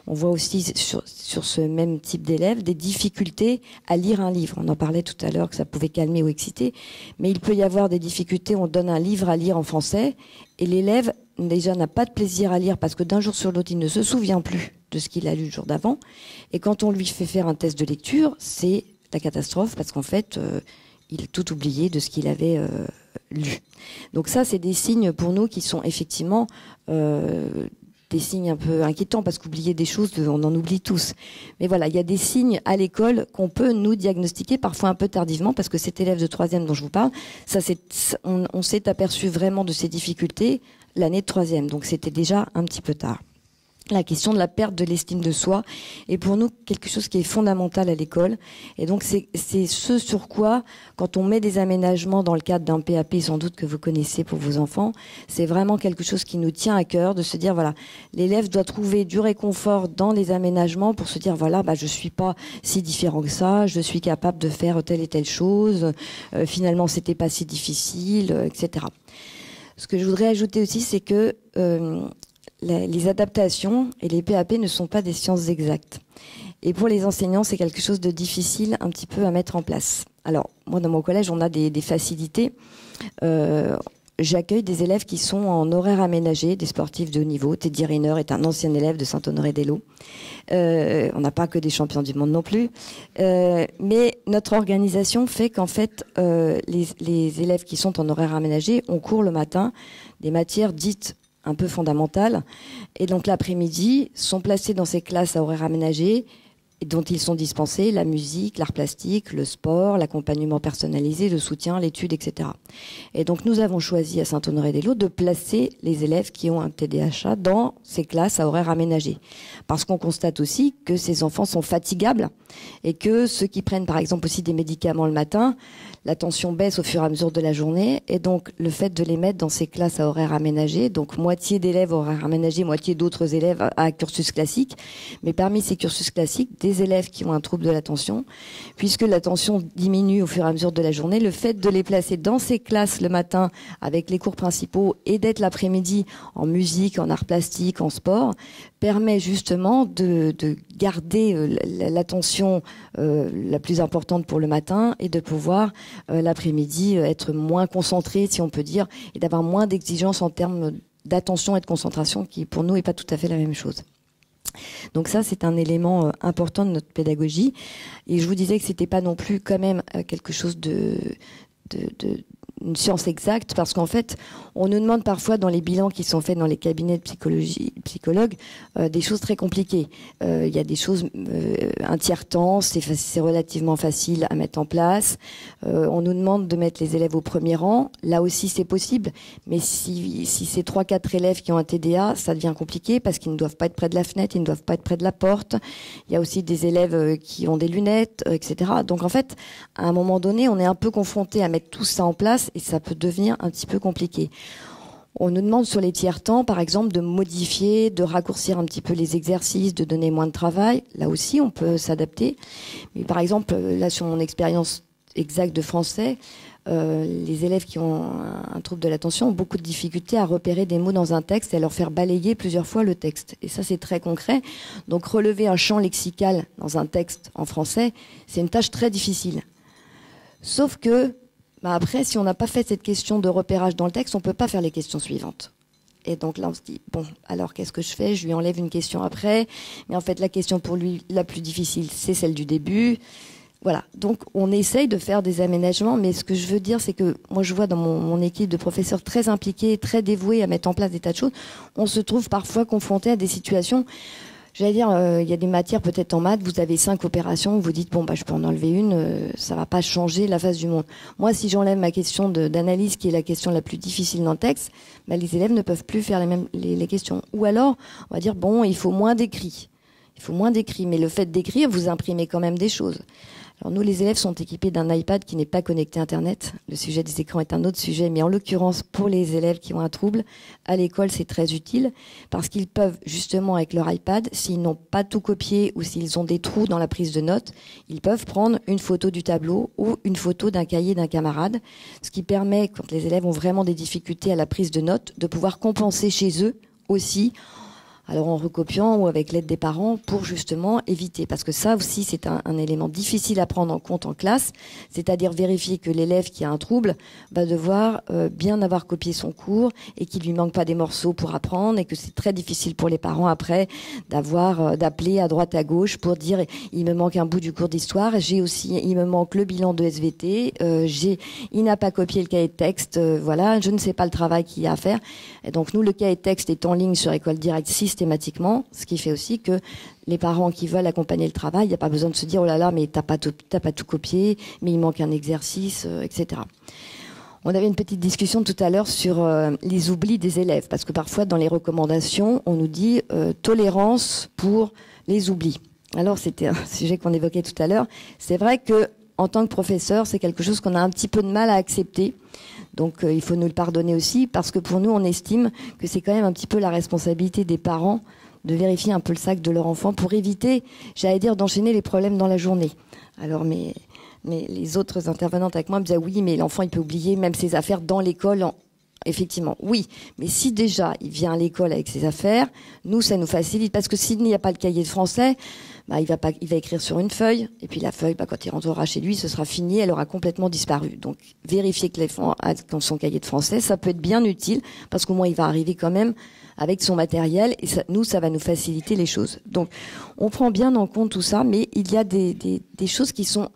On voit aussi sur ce même type d'élève des difficultés à lire un livre. On en parlait tout à l'heure que ça pouvait calmer ou exciter, mais il peut y avoir des difficultés. On donne un livre à lire en français et l'élève déjà n'a pas de plaisir à lire parce que d'un jour sur l'autre, il ne se souvient plus de ce qu'il a lu le jour d'avant. Et quand on lui fait faire un test de lecture, c'est la catastrophe parce qu'en fait, il a tout oublié de ce qu'il avait lu. Donc ça, c'est des signes pour nous qui sont effectivement des signes un peu inquiétants, parce qu'oublier des choses, on en oublie tous. Mais voilà, il y a des signes à l'école qu'on peut nous diagnostiquer, parfois un peu tardivement, parce que cet élève de 3e dont je vous parle, on s'est aperçu vraiment de ces difficultés l'année de 3e, donc c'était déjà un petit peu tard. La question de la perte de l'estime de soi est pour nous quelque chose qui est fondamental à l'école. Et donc c'est ce sur quoi, quand on met des aménagements dans le cadre d'un PAP, sans doute que vous connaissez pour vos enfants, c'est vraiment quelque chose qui nous tient à cœur, de se dire, voilà, l'élève doit trouver du réconfort dans les aménagements pour se dire, voilà, je suis pas si différent que ça, je suis capable de faire telle et telle chose, finalement c'était pas si difficile, etc. Ce que je voudrais ajouter aussi, c'est que les adaptations et les PAP ne sont pas des sciences exactes. Et pour les enseignants, c'est quelque chose de difficile un petit peu à mettre en place. Alors, moi, dans mon collège, on a des facilités. J'accueille des élèves qui sont en horaire aménagé, des sportifs de haut niveau. Teddy Riner est un ancien élève de Saint-Honoré-d'Eylau. On n'a pas que des champions du monde non plus. Mais notre organisation fait qu'en fait, les élèves qui sont en horaire aménagé, on court le matin des matières dites un peu fondamentales. Et donc l'après-midi, sont placés dans ces classes à horaire aménagé, dont ils sont dispensés la musique, l'art plastique, le sport, l'accompagnement personnalisé, le soutien, l'étude, etc. Et donc nous avons choisi à Saint-Honoré-d'Eylau de placer les élèves qui ont un TDAH dans ces classes à horaire aménagé. Parce qu'on constate aussi que ces enfants sont fatigables et que ceux qui prennent par exemple aussi des médicaments le matin, la tension baisse au fur et à mesure de la journée. Et donc le fait de les mettre dans ces classes à horaire aménagé, donc moitié d'élèves à horaire aménagé, moitié d'autres élèves à cursus classique, mais parmi ces cursus classiques, des élèves qui ont un trouble de l'attention, puisque l'attention diminue au fur et à mesure de la journée. Le fait de les placer dans ces classes le matin avec les cours principaux et d'être l'après-midi en musique, en art plastique, en sport, permet justement de garder l'attention la plus importante pour le matin et de pouvoir l'après-midi être moins concentré, si on peut dire, et d'avoir moins d'exigences en termes d'attention et de concentration, qui pour nous n'est pas tout à fait la même chose. Donc ça, c'est un élément important de notre pédagogie. Et je vous disais que c'était pas non plus quand même quelque chose une science exacte, parce qu'en fait, on nous demande parfois dans les bilans qui sont faits dans les cabinets de psychologues des choses très compliquées. Il y a des choses, un tiers-temps, c'est relativement facile à mettre en place. On nous demande de mettre les élèves au premier rang. Là aussi, c'est possible, mais si c'est 3-4 élèves qui ont un TDA, ça devient compliqué parce qu'ils ne doivent pas être près de la fenêtre, ils ne doivent pas être près de la porte. Il y a aussi des élèves qui ont des lunettes, etc. Donc en fait, à un moment donné, on est un peu confronté à mettre tout ça en place, et ça peut devenir un petit peu compliqué. On nous demande sur les tiers-temps, par exemple, de modifier, de raccourcir un petit peu les exercices, de donner moins de travail. Là aussi, on peut s'adapter. Mais par exemple, là, sur mon expérience exacte de français, les élèves qui ont un trouble de l'attention ont beaucoup de difficultés à repérer des mots dans un texte et à leur faire balayer plusieurs fois le texte. Et ça, c'est très concret. Donc, relever un champ lexical dans un texte en français, c'est une tâche très difficile. Sauf que après, si on n'a pas fait cette question de repérage dans le texte, on ne peut pas faire les questions suivantes. Et donc là, on se dit, bon, alors qu'est-ce que je fais? Je lui enlève une question après. Mais en fait, la question pour lui la plus difficile, c'est celle du début. Voilà. Donc, on essaye de faire des aménagements. Mais ce que je veux dire, c'est que moi, je vois dans mon équipe de professeurs très impliqués, très dévoués à mettre en place des tas de choses, on se trouve parfois confronté à des situations. J'allais dire, il y a des matières peut-être en maths, vous avez 5 opérations, vous dites, bon, je peux en enlever une, ça va pas changer la face du monde. Moi, si j'enlève ma question d'analyse, qui est la question la plus difficile dans le texte, les élèves ne peuvent plus faire les questions. Ou alors, on va dire, bon, il faut moins d'écrit. Il faut moins d'écrit, mais le fait d'écrire, vous imprimez quand même des choses. Alors nous, les élèves sont équipés d'un iPad qui n'est pas connecté à Internet. Le sujet des écrans est un autre sujet, mais en l'occurrence, pour les élèves qui ont un trouble, à l'école, c'est très utile parce qu'ils peuvent, justement, avec leur iPad, s'ils n'ont pas tout copié ou s'ils ont des trous dans la prise de notes, ils peuvent prendre une photo du tableau ou une photo d'un cahier d'un camarade, ce qui permet, quand les élèves ont vraiment des difficultés à la prise de notes, de pouvoir compenser chez eux aussi, alors en recopiant ou avec l'aide des parents pour justement éviter. Parce que ça aussi, c'est un élément difficile à prendre en compte en classe, c'est-à-dire vérifier que l'élève qui a un trouble va devoir bien avoir copié son cours et qu'il lui manque pas des morceaux pour apprendre, et que c'est très difficile pour les parents après d'appeler à droite à gauche pour dire il me manque un bout du cours d'histoire, il me manque le bilan de SVT, il n'a pas copié le cahier de texte, voilà, je ne sais pas le travail qu'il y a à faire. Et donc nous, le cahier de texte est en ligne sur École Directe systématiquement, ce qui fait aussi que les parents qui veulent accompagner le travail, il n'y a pas besoin de se dire oh là là, mais t'as pas tout copié, mais il manque un exercice, etc. On avait une petite discussion tout à l'heure sur les oublis des élèves, parce que parfois dans les recommandations, on nous dit tolérance pour les oublis. Alors c'était un sujet qu'on évoquait tout à l'heure. C'est vrai que en tant que professeur, c'est quelque chose qu'on a un petit peu de mal à accepter. Donc il faut nous le pardonner aussi, parce que pour nous, on estime que c'est quand même un petit peu la responsabilité des parents de vérifier un peu le sac de leur enfant pour éviter, j'allais dire, d'enchaîner les problèmes dans la journée. Alors mais les autres intervenantes avec moi me disaient oui, mais l'enfant il peut oublier même ses affaires dans l'école. Effectivement, oui. Mais si déjà il vient à l'école avec ses affaires, nous ça nous facilite, parce que s'il n'y a pas le cahier de français, il va écrire sur une feuille, et puis la feuille, quand il rentrera chez lui, ce sera fini, elle aura complètement disparu. Donc, vérifier que l'enfant a son cahier de français, ça peut être bien utile, parce qu'au moins il va arriver quand même avec son matériel, et ça va nous faciliter les choses. Donc, on prend bien en compte tout ça, mais il y a des choses qui sont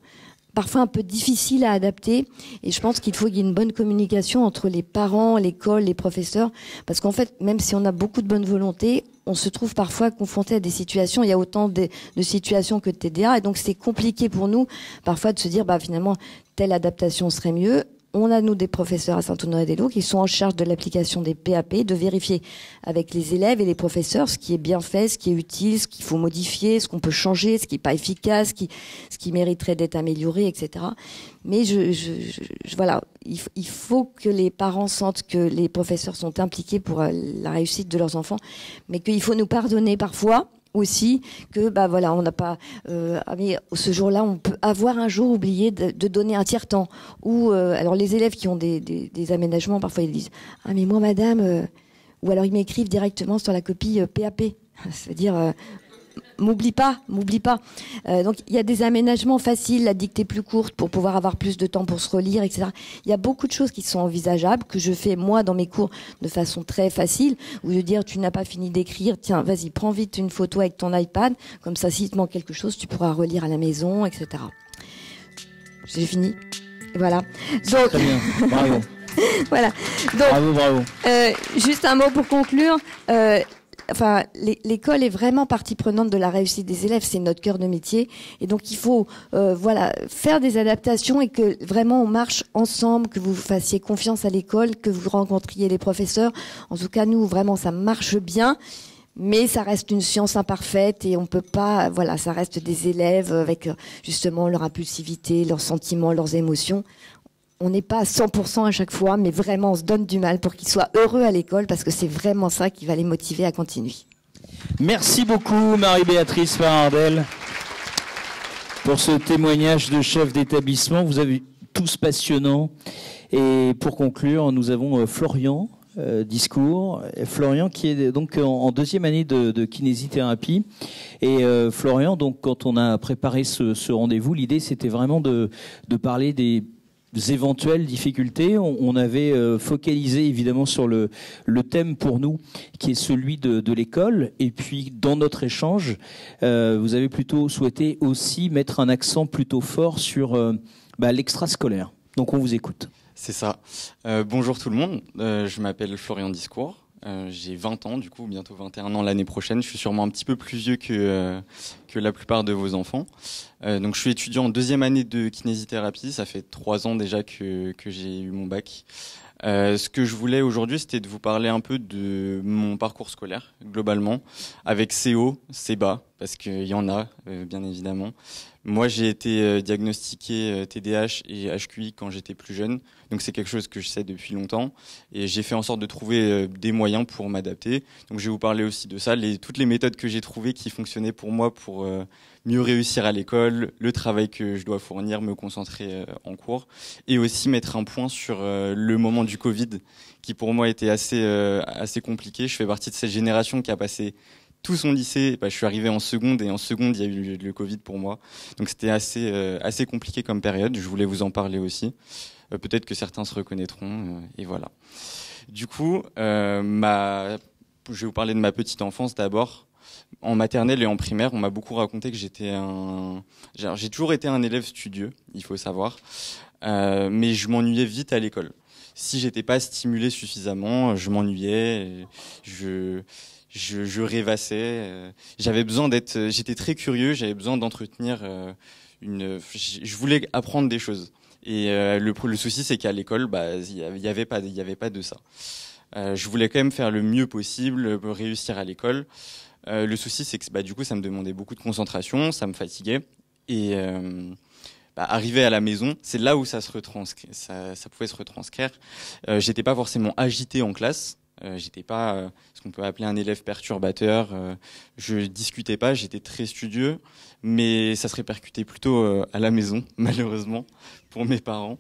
parfois un peu difficiles à adapter, et je pense qu'il faut qu'il y ait une bonne communication entre les parents, l'école, les professeurs, parce qu'en fait, même si on a beaucoup de bonne volonté, on se trouve parfois confronté à des situations, il y a autant de situations que de TDA, et donc c'est compliqué pour nous parfois de se dire finalement telle adaptation serait mieux. On a, nous, des professeurs à Saint-Honoré-des-Laux qui sont en charge de l'application des PAP, de vérifier avec les élèves et les professeurs ce qui est bien fait, ce qui est utile, ce qu'il faut modifier, ce qu'on peut changer, ce qui n'est pas efficace, ce qui mériterait d'être amélioré, etc. Mais voilà, il faut que les parents sentent que les professeurs sont impliqués pour la réussite de leurs enfants, mais qu'il faut nous pardonner parfois aussi que on n'a pas mais ce jour-là on peut avoir un jour oublié de donner un tiers-temps, ou alors les élèves qui ont des aménagements, parfois ils disent mais moi madame, ou alors ils m'écrivent directement sur la copie PAP, c'est-à-dire m'oublie pas. Donc il y a des aménagements faciles, la dictée plus courte pour pouvoir avoir plus de temps pour se relire, etc. Il y a beaucoup de choses qui sont envisageables, que je fais moi dans mes cours de façon très facile, où de dire tu n'as pas fini d'écrire, tiens vas-y prends vite une photo avec ton iPad, comme ça s'il te manque quelque chose tu pourras relire à la maison, etc. J'ai fini. Voilà. Donc... Très bien, bravo. Voilà. Donc, Bravo. Juste un mot pour conclure. Enfin, l'école est vraiment partie prenante de la réussite des élèves. C'est notre cœur de métier, et donc il faut, faire des adaptations et que vraiment on marche ensemble, que vous fassiez confiance à l'école, que vous rencontriez les professeurs. En tout cas, nous vraiment, ça marche bien. Mais ça reste une science imparfaite et on peut pas, voilà, ça reste des élèves avec justement leur impulsivité, leurs sentiments, leurs émotions. On n'est pas à 100% à chaque fois, mais vraiment on se donne du mal pour qu'ils soient heureux à l'école parce que c'est vraiment ça qui va les motiver à continuer. Merci beaucoup Marie-Béatrice Farardel pour ce témoignage de chef d'établissement. Vous avez tous passionnants. Et pour conclure, nous avons Florian Discours. Florian qui est donc en deuxième année de kinésithérapie. Et Florian, donc quand on a préparé ce rendez-vous, l'idée c'était vraiment de parler des éventuelles difficultés. On avait focalisé évidemment sur le thème pour nous qui est celui de l'école, et puis dans notre échange vous avez plutôt souhaité aussi mettre un accent plutôt fort sur l'extrascolaire. Donc on vous écoute. C'est ça. Bonjour tout le monde, je m'appelle Florian Discours. J'ai 20 ans, du coup, bientôt 21 ans l'année prochaine. Je suis sûrement un petit peu plus vieux que la plupart de vos enfants. Donc, je suis étudiant en deuxième année de kinésithérapie. Ça fait 3 ans déjà que j'ai eu mon bac. Ce que je voulais aujourd'hui, c'était de vous parler un peu de mon parcours scolaire, globalement, avec ses hauts, ses bas, parce qu'il y en a, bien évidemment. Moi, j'ai été diagnostiqué TDAH et HQI quand j'étais plus jeune, donc c'est quelque chose que je sais depuis longtemps, et j'ai fait en sorte de trouver des moyens pour m'adapter. Donc je vais vous parler aussi de ça, toutes les méthodes que j'ai trouvées qui fonctionnaient pour moi pour mieux réussir à l'école, le travail que je dois fournir, me concentrer en cours, et aussi mettre un point sur le moment du Covid, qui pour moi était assez compliqué. Je fais partie de cette génération qui a passé tout son lycée. Je suis arrivé en seconde, et en seconde, il y a eu le Covid pour moi. Donc c'était assez compliqué comme période. Je voulais vous en parler aussi. Peut-être que certains se reconnaîtront, et voilà. Du coup, je vais vous parler de ma petite enfance d'abord. En maternelle et en primaire, on m'a beaucoup raconté que j'ai toujours été un élève studieux, il faut savoir, mais je m'ennuyais vite à l'école. Si j'étais pas stimulé suffisamment, je m'ennuyais, je rêvassais. J'étais très curieux, j'avais besoin d'entretenir je voulais apprendre des choses. Et le souci, c'est qu'à l'école, il y avait pas de ça. Je voulais quand même faire le mieux possible, réussir à l'école. Le souci, c'est que du coup, ça me demandait beaucoup de concentration, ça me fatiguait. Et arrivé à la maison, c'est là où ça pouvait se retranscrire. J'étais pas forcément agité en classe. J'étais pas ce qu'on peut appeler un élève perturbateur. Je discutais pas, j'étais très studieux, mais ça se répercutait plutôt à la maison, malheureusement, pour mes parents.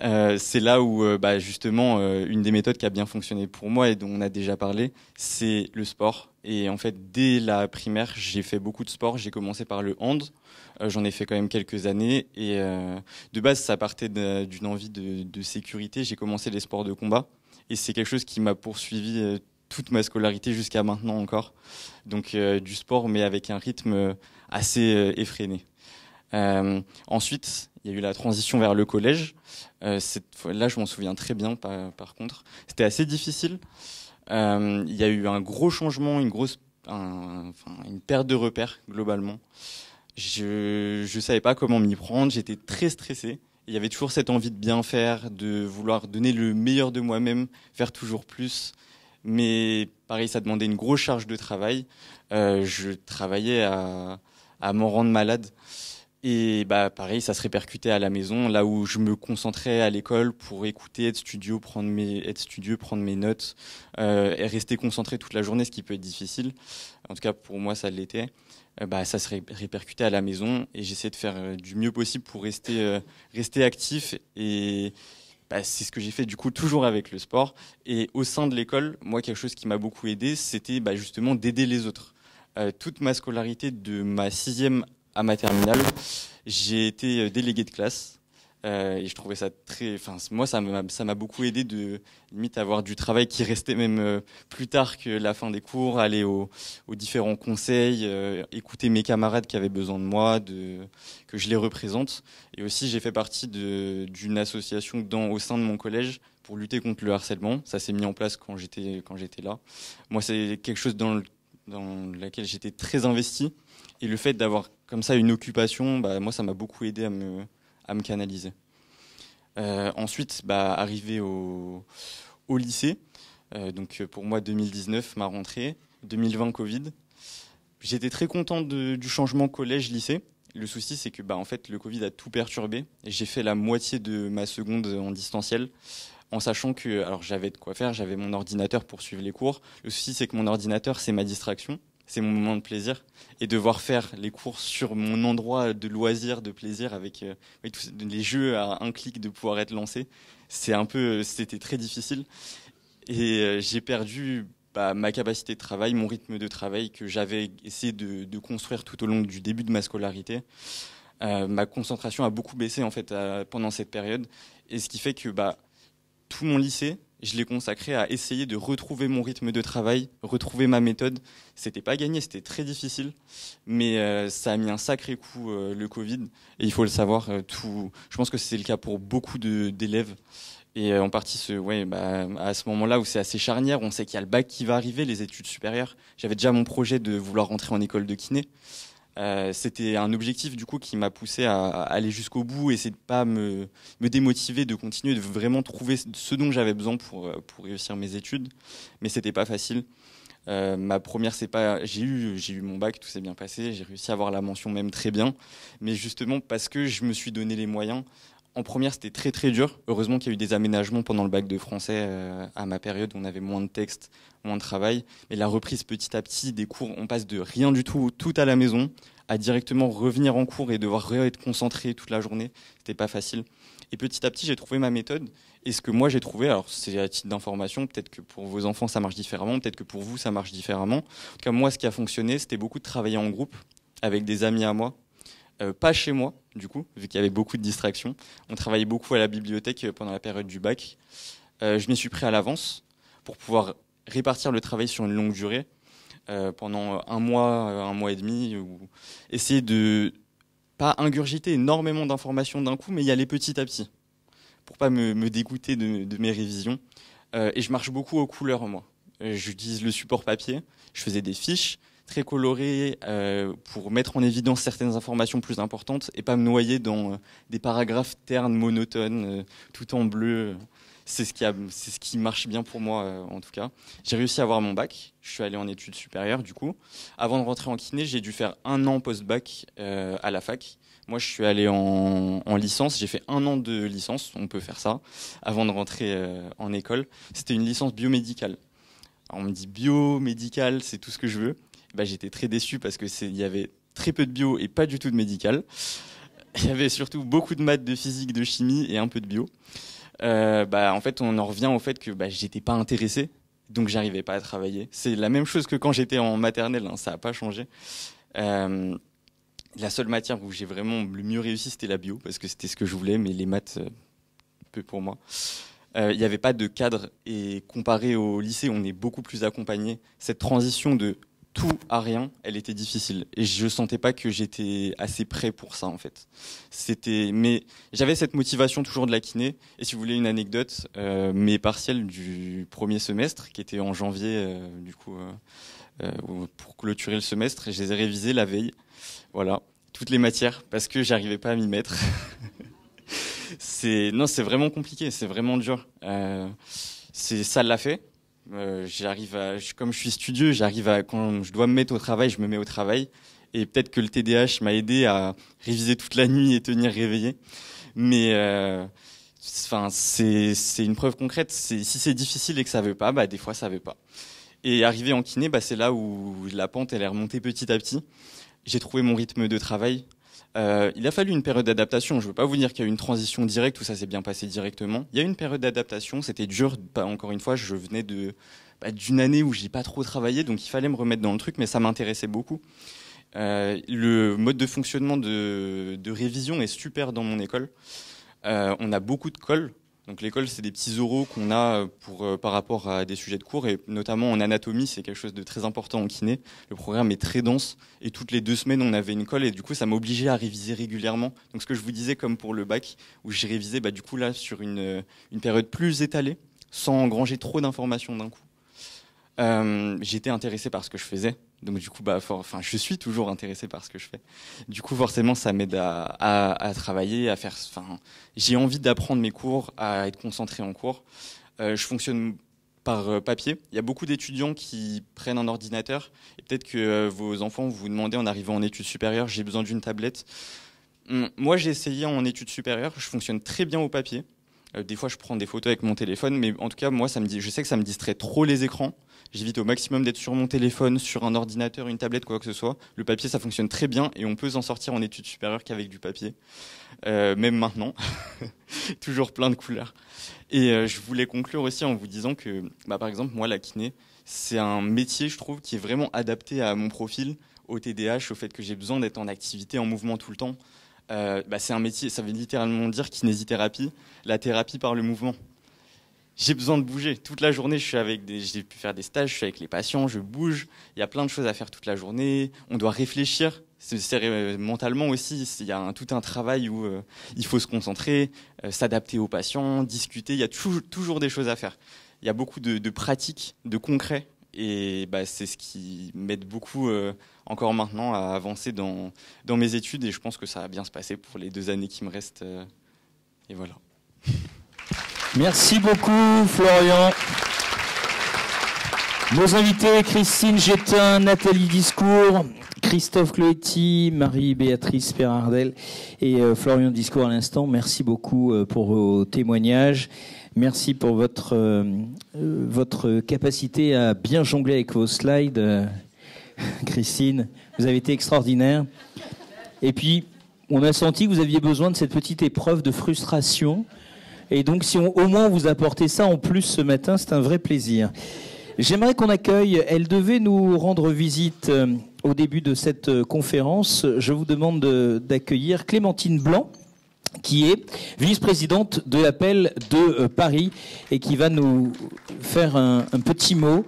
C'est là où justement une des méthodes qui a bien fonctionné pour moi et dont on a déjà parlé, c'est le sport. Et en fait, dès la primaire, j'ai fait beaucoup de sport. J'ai commencé par le hand. J'en ai fait quand même quelques années. Et de base, ça partait d'une envie de sécurité. J'ai commencé les sports de combat. Et c'est quelque chose qui m'a poursuivi toute ma scolarité jusqu'à maintenant encore. Donc du sport, mais avec un rythme assez effréné. Ensuite, il y a eu la transition vers le collège. Là, je m'en souviens très bien, par contre. C'était assez difficile. Il y a eu un gros changement, une perte de repères, globalement. Je savais pas comment m'y prendre, j'étais très stressé. Il y avait toujours cette envie de bien faire, de vouloir donner le meilleur de moi-même, faire toujours plus. Mais pareil, ça demandait une grosse charge de travail. Je travaillais à m'en rendre malade. Et pareil, ça se répercutait à la maison, là où je me concentrais à l'école pour écouter, être studieux, prendre mes notes, et rester concentré toute la journée, ce qui peut être difficile. En tout cas, pour moi, ça l'était. Ça se répercutait à la maison, et j'essayais de faire du mieux possible pour rester actif. Et c'est ce que j'ai fait du coup toujours avec le sport. Et au sein de l'école, moi, quelque chose qui m'a beaucoup aidé, c'était justement d'aider les autres. Toute ma scolarité, de ma 6e à ma terminale, j'ai été délégué de classe. Et je trouvais ça moi, ça m'a beaucoup aidé de limite avoir du travail qui restait même plus tard que la fin des cours, aller aux différents conseils, écouter mes camarades qui avaient besoin de moi, que je les représente. Et aussi, j'ai fait partie d'une association au sein de mon collège pour lutter contre le harcèlement. Ça s'est mis en place quand j'étais là. Moi, c'est quelque chose dans laquelle j'étais très investi. Et le fait d'avoir comme ça une occupation, moi, ça m'a beaucoup aidé à me canaliser. Ensuite, arrivé au lycée, donc pour moi 2019, ma rentrée, 2020 Covid, j'étais très content du changement collège-lycée. Le souci, c'est que en fait, le Covid a tout perturbé. J'ai fait la moitié de ma seconde en distanciel, en sachant que, alors j'avais de quoi faire, j'avais mon ordinateur pour suivre les cours. Le souci, c'est que mon ordinateur, c'est ma distraction. C'est mon moment de plaisir, et devoir faire les cours sur mon endroit de loisir, de plaisir, avec les jeux à un clic de pouvoir être lancés, c'était très difficile, et j'ai perdu ma capacité de travail, mon rythme de travail que j'avais essayé de construire tout au long du début de ma scolarité. Ma concentration a beaucoup baissé en fait pendant cette période, et ce qui fait que tout mon lycée, je l'ai consacré à essayer de retrouver mon rythme de travail, retrouver ma méthode. C'était pas gagné, c'était très difficile, mais ça a mis un sacré coup le Covid. Et il faut le savoir, je pense que c'est le cas pour beaucoup d'élèves. Et en partie, à ce moment-là où c'est assez charnière, on sait qu'il y a le bac qui va arriver, les études supérieures. J'avais déjà mon projet de vouloir rentrer en école de kiné. C'était un objectif du coup qui m'a poussé à aller jusqu'au bout, essayer de pas me démotiver, de continuer, de vraiment trouver ce dont j'avais besoin pour réussir mes études, mais c'était pas facile. Ma première j'ai eu mon bac, tout s'est bien passé, j'ai réussi à avoir la mention même très bien, mais justement parce que je me suis donné les moyens. En première, c'était très très dur. Heureusement qu'il y a eu des aménagements pendant le bac de français à ma période où on avait moins de textes, moins de travail. Mais la reprise petit à petit des cours, on passe de rien du tout à la maison à directement revenir en cours et devoir être concentré toute la journée. C'était pas facile. Et petit à petit, j'ai trouvé ma méthode. Et ce que moi j'ai trouvé, alors c'est à titre d'information, peut-être que pour vos enfants ça marche différemment, peut-être que pour vous ça marche différemment. En tout cas, moi, ce qui a fonctionné, c'était beaucoup de travailler en groupe avec des amis à moi. Pas chez moi, du coup, vu qu'il y avait beaucoup de distractions. On travaillait beaucoup à la bibliothèque pendant la période du bac. Je m'y suis pris à l'avance pour pouvoir répartir le travail sur une longue durée, pendant un mois et demi, ou essayer de pas ingurgiter énormément d'informations d'un coup, mais y aller petit à petit, pour pas me dégoûter de mes révisions. Et je marche beaucoup aux couleurs, moi. J'utilise le support papier, je faisais des fiches très colorées pour mettre en évidence certaines informations plus importantes et pas me noyer dans des paragraphes ternes, monotones, tout en bleu. C'est ce qui marche bien pour moi, en tout cas. J'ai réussi à avoir mon bac. Je suis allé en études supérieures, du coup. Avant de rentrer en kiné, j'ai dû faire 1 an post-bac à la fac. Moi, je suis allé en licence. J'ai fait 1 an de licence, on peut faire ça, avant de rentrer en école. C'était une licence biomédicale. Alors, on me dit biomédicale, c'est tout ce que je veux. J'étais très déçu parce que il y avait très peu de bio et pas du tout de médical. Il y avait surtout beaucoup de maths, de physique, de chimie et un peu de bio. En fait, on en revient au fait que j'étais pas intéressé, donc j'arrivais pas à travailler. C'est la même chose que quand j'étais en maternelle, hein, ça a pas changé. La seule matière où j'ai vraiment le mieux réussi, c'était la bio, parce que c'était ce que je voulais, mais les maths, peu pour moi. Il n'y avait pas de cadre, et comparé au lycée, on est beaucoup plus accompagné. Cette transition de tout à rien, elle était difficile. Et je sentais pas que j'étais assez prêt pour ça, en fait. Mais j'avais cette motivation toujours de la kiné. Et si vous voulez une anecdote, mes partiels du premier semestre, qui étaient en janvier, pour clôturer le semestre, je les ai révisés la veille. Voilà. Toutes les matières, parce que j'arrivais pas à m'y mettre. C'est vraiment compliqué, c'est vraiment dur. Ça l'a fait. Comme je suis studieux, quand je dois me mettre au travail, je me mets au travail. Et peut-être que le TDAH m'a aidé à réviser toute la nuit et tenir réveillé. Mais c'est une preuve concrète. Si c'est difficile et que ça veut pas, des fois ça veut pas. Et arrivé en kiné, c'est là où la pente elle est remontée petit à petit. J'ai trouvé mon rythme de travail. Il a fallu une période d'adaptation. Je veux pas vous dire qu'il y a eu une transition directe où ça s'est bien passé directement. Il y a eu une période d'adaptation. C'était dur. Encore une fois, je venais de d'une année où j'ai pas trop travaillé, donc il fallait me remettre dans le truc, mais ça m'intéressait beaucoup. Le mode de fonctionnement de révision est super dans mon école. On a beaucoup de cols. Donc l'école, c'est des petits oraux qu'on a par rapport à des sujets de cours, et notamment en anatomie, c'est quelque chose de très important en kiné. Le programme est très dense, et toutes les 2 semaines, on avait une colle, et du coup, ça m'obligeait à réviser régulièrement. Donc ce que je vous disais, comme pour le bac, où j'ai révisé du coup là sur une période plus étalée, sans engranger trop d'informations d'un coup. J'étais intéressé par ce que je faisais. Donc du coup, je suis toujours intéressé par ce que je fais. Du coup, forcément, ça m'aide à travailler, à faire. J'ai envie d'apprendre mes cours, à être concentré en cours. Je fonctionne par papier. Il y a beaucoup d'étudiants qui prennent un ordinateur. Et peut-être que vos enfants vous demandez en arrivant en études supérieures, j'ai besoin d'une tablette. Moi, j'ai essayé en études supérieures. Je fonctionne très bien au papier. Des fois, je prends des photos avec mon téléphone, mais en tout cas, moi, je sais que ça me distrait trop les écrans. J'évite au maximum d'être sur mon téléphone, sur un ordinateur, une tablette, quoi que ce soit. Le papier, ça fonctionne très bien et on peut s'en sortir en études supérieures qu'avec du papier. Même maintenant. Toujours plein de couleurs. Et je voulais conclure aussi en vous disant que, par exemple, moi, la kiné, c'est un métier, je trouve, qui est vraiment adapté à mon profil, au TDAH, au fait que j'ai besoin d'être en activité, en mouvement tout le temps. C'est un métier, ça veut littéralement dire kinésithérapie, la thérapie par le mouvement. J'ai besoin de bouger. Toute la journée, j'ai pu faire des stages, je suis avec les patients, je bouge. Il y a plein de choses à faire toute la journée. On doit réfléchir. Mentalement aussi, il y a tout un travail où il faut se concentrer, s'adapter aux patients, discuter. Il y a toujours des choses à faire. Il y a beaucoup de pratiques, de concret. Et c'est ce qui m'aide beaucoup encore maintenant à avancer dans mes études. Et je pense que ça va bien se passer pour les 2 années qui me restent. Et voilà. Merci beaucoup, Florian. Nos invités, Christine Gétin, Nathalie Discours, Christophe Cloetti, Marie-Béatrice Perardel et Florian Discours à l'instant. Merci beaucoup pour vos témoignages. Merci pour votre capacité à bien jongler avec vos slides. Christine, vous avez été extraordinaire. Et puis, on a senti que vous aviez besoin de cette petite épreuve de frustration. Et donc, si au moins vous apportez ça en plus ce matin, c'est un vrai plaisir. J'aimerais qu'on accueille, elle devait nous rendre visite au début de cette conférence. Je vous demande d'accueillir Clémentine Blanc, qui est vice-présidente de l'Appel de Paris et qui va nous faire un petit mot,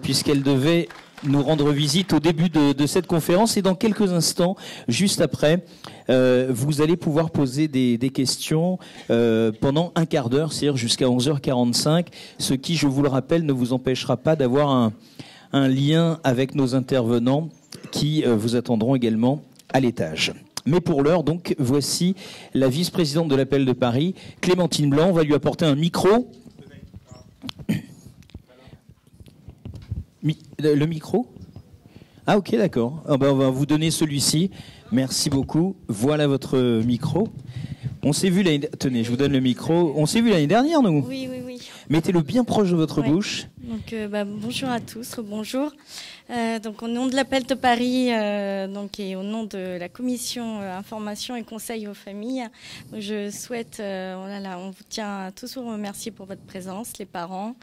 puisqu'elle devait nous rendre visite au début de cette conférence. Et dans quelques instants, juste après, vous allez pouvoir poser des questions pendant un quart d'heure, c'est-à-dire jusqu'à 11h45, ce qui, je vous le rappelle, ne vous empêchera pas d'avoir un lien avec nos intervenants qui vous attendront également à l'étage. Mais pour l'heure, donc, voici la vice-présidente de l'Appel de Paris, Clémentine Blanc. On va lui apporter un micro. Le micro ? Ah ok, d'accord. On va vous donner celui-ci. Merci beaucoup. Voilà votre micro. On s'est vu l'année... Tenez, je vous donne le micro. On s'est vu l'année dernière, nous ? Oui. Mettez-le bien proche de votre bouche. Donc, bonjour à tous. Bonjour. Donc, au nom de l'Appel de Paris, et au nom de la commission information et conseil aux familles, je souhaite, on vous tient à tous vous remercier pour votre présence, les parents,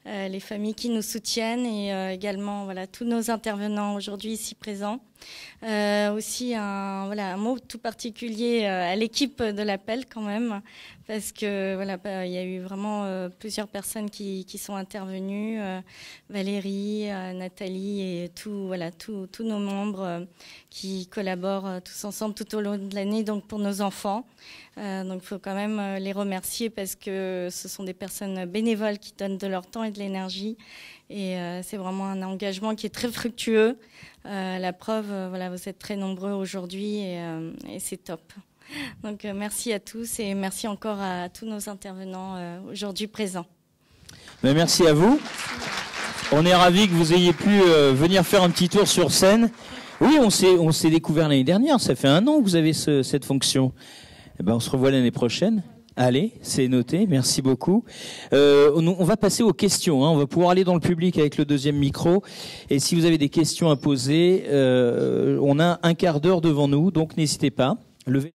les familles qui nous soutiennent et également tous nos intervenants aujourd'hui ici présents. Aussi un mot tout particulier à l'équipe de l'Appel quand même, parce que il y a eu vraiment plusieurs personnes qui sont intervenues, Valérie, Nathalie et tous nos membres qui collaborent tous ensemble tout au long de l'année, donc pour nos enfants. Donc il faut quand même les remercier parce que ce sont des personnes bénévoles qui donnent de leur temps et de l'énergie. Et c'est vraiment un engagement qui est très fructueux. La preuve, vous êtes très nombreux aujourd'hui et c'est top. Donc merci à tous et merci encore à tous nos intervenants aujourd'hui présents. Merci à vous. On est ravis que vous ayez pu venir faire un petit tour sur scène. Oui, on s'est découvert l'année dernière. Ça fait 1 an que vous avez cette fonction. On se revoit l'année prochaine. Allez, c'est noté. Merci beaucoup. On va passer aux questions. On va pouvoir aller dans le public avec le 2e micro. Et si vous avez des questions à poser, on a un quart d'heure devant nous, donc n'hésitez pas. Levez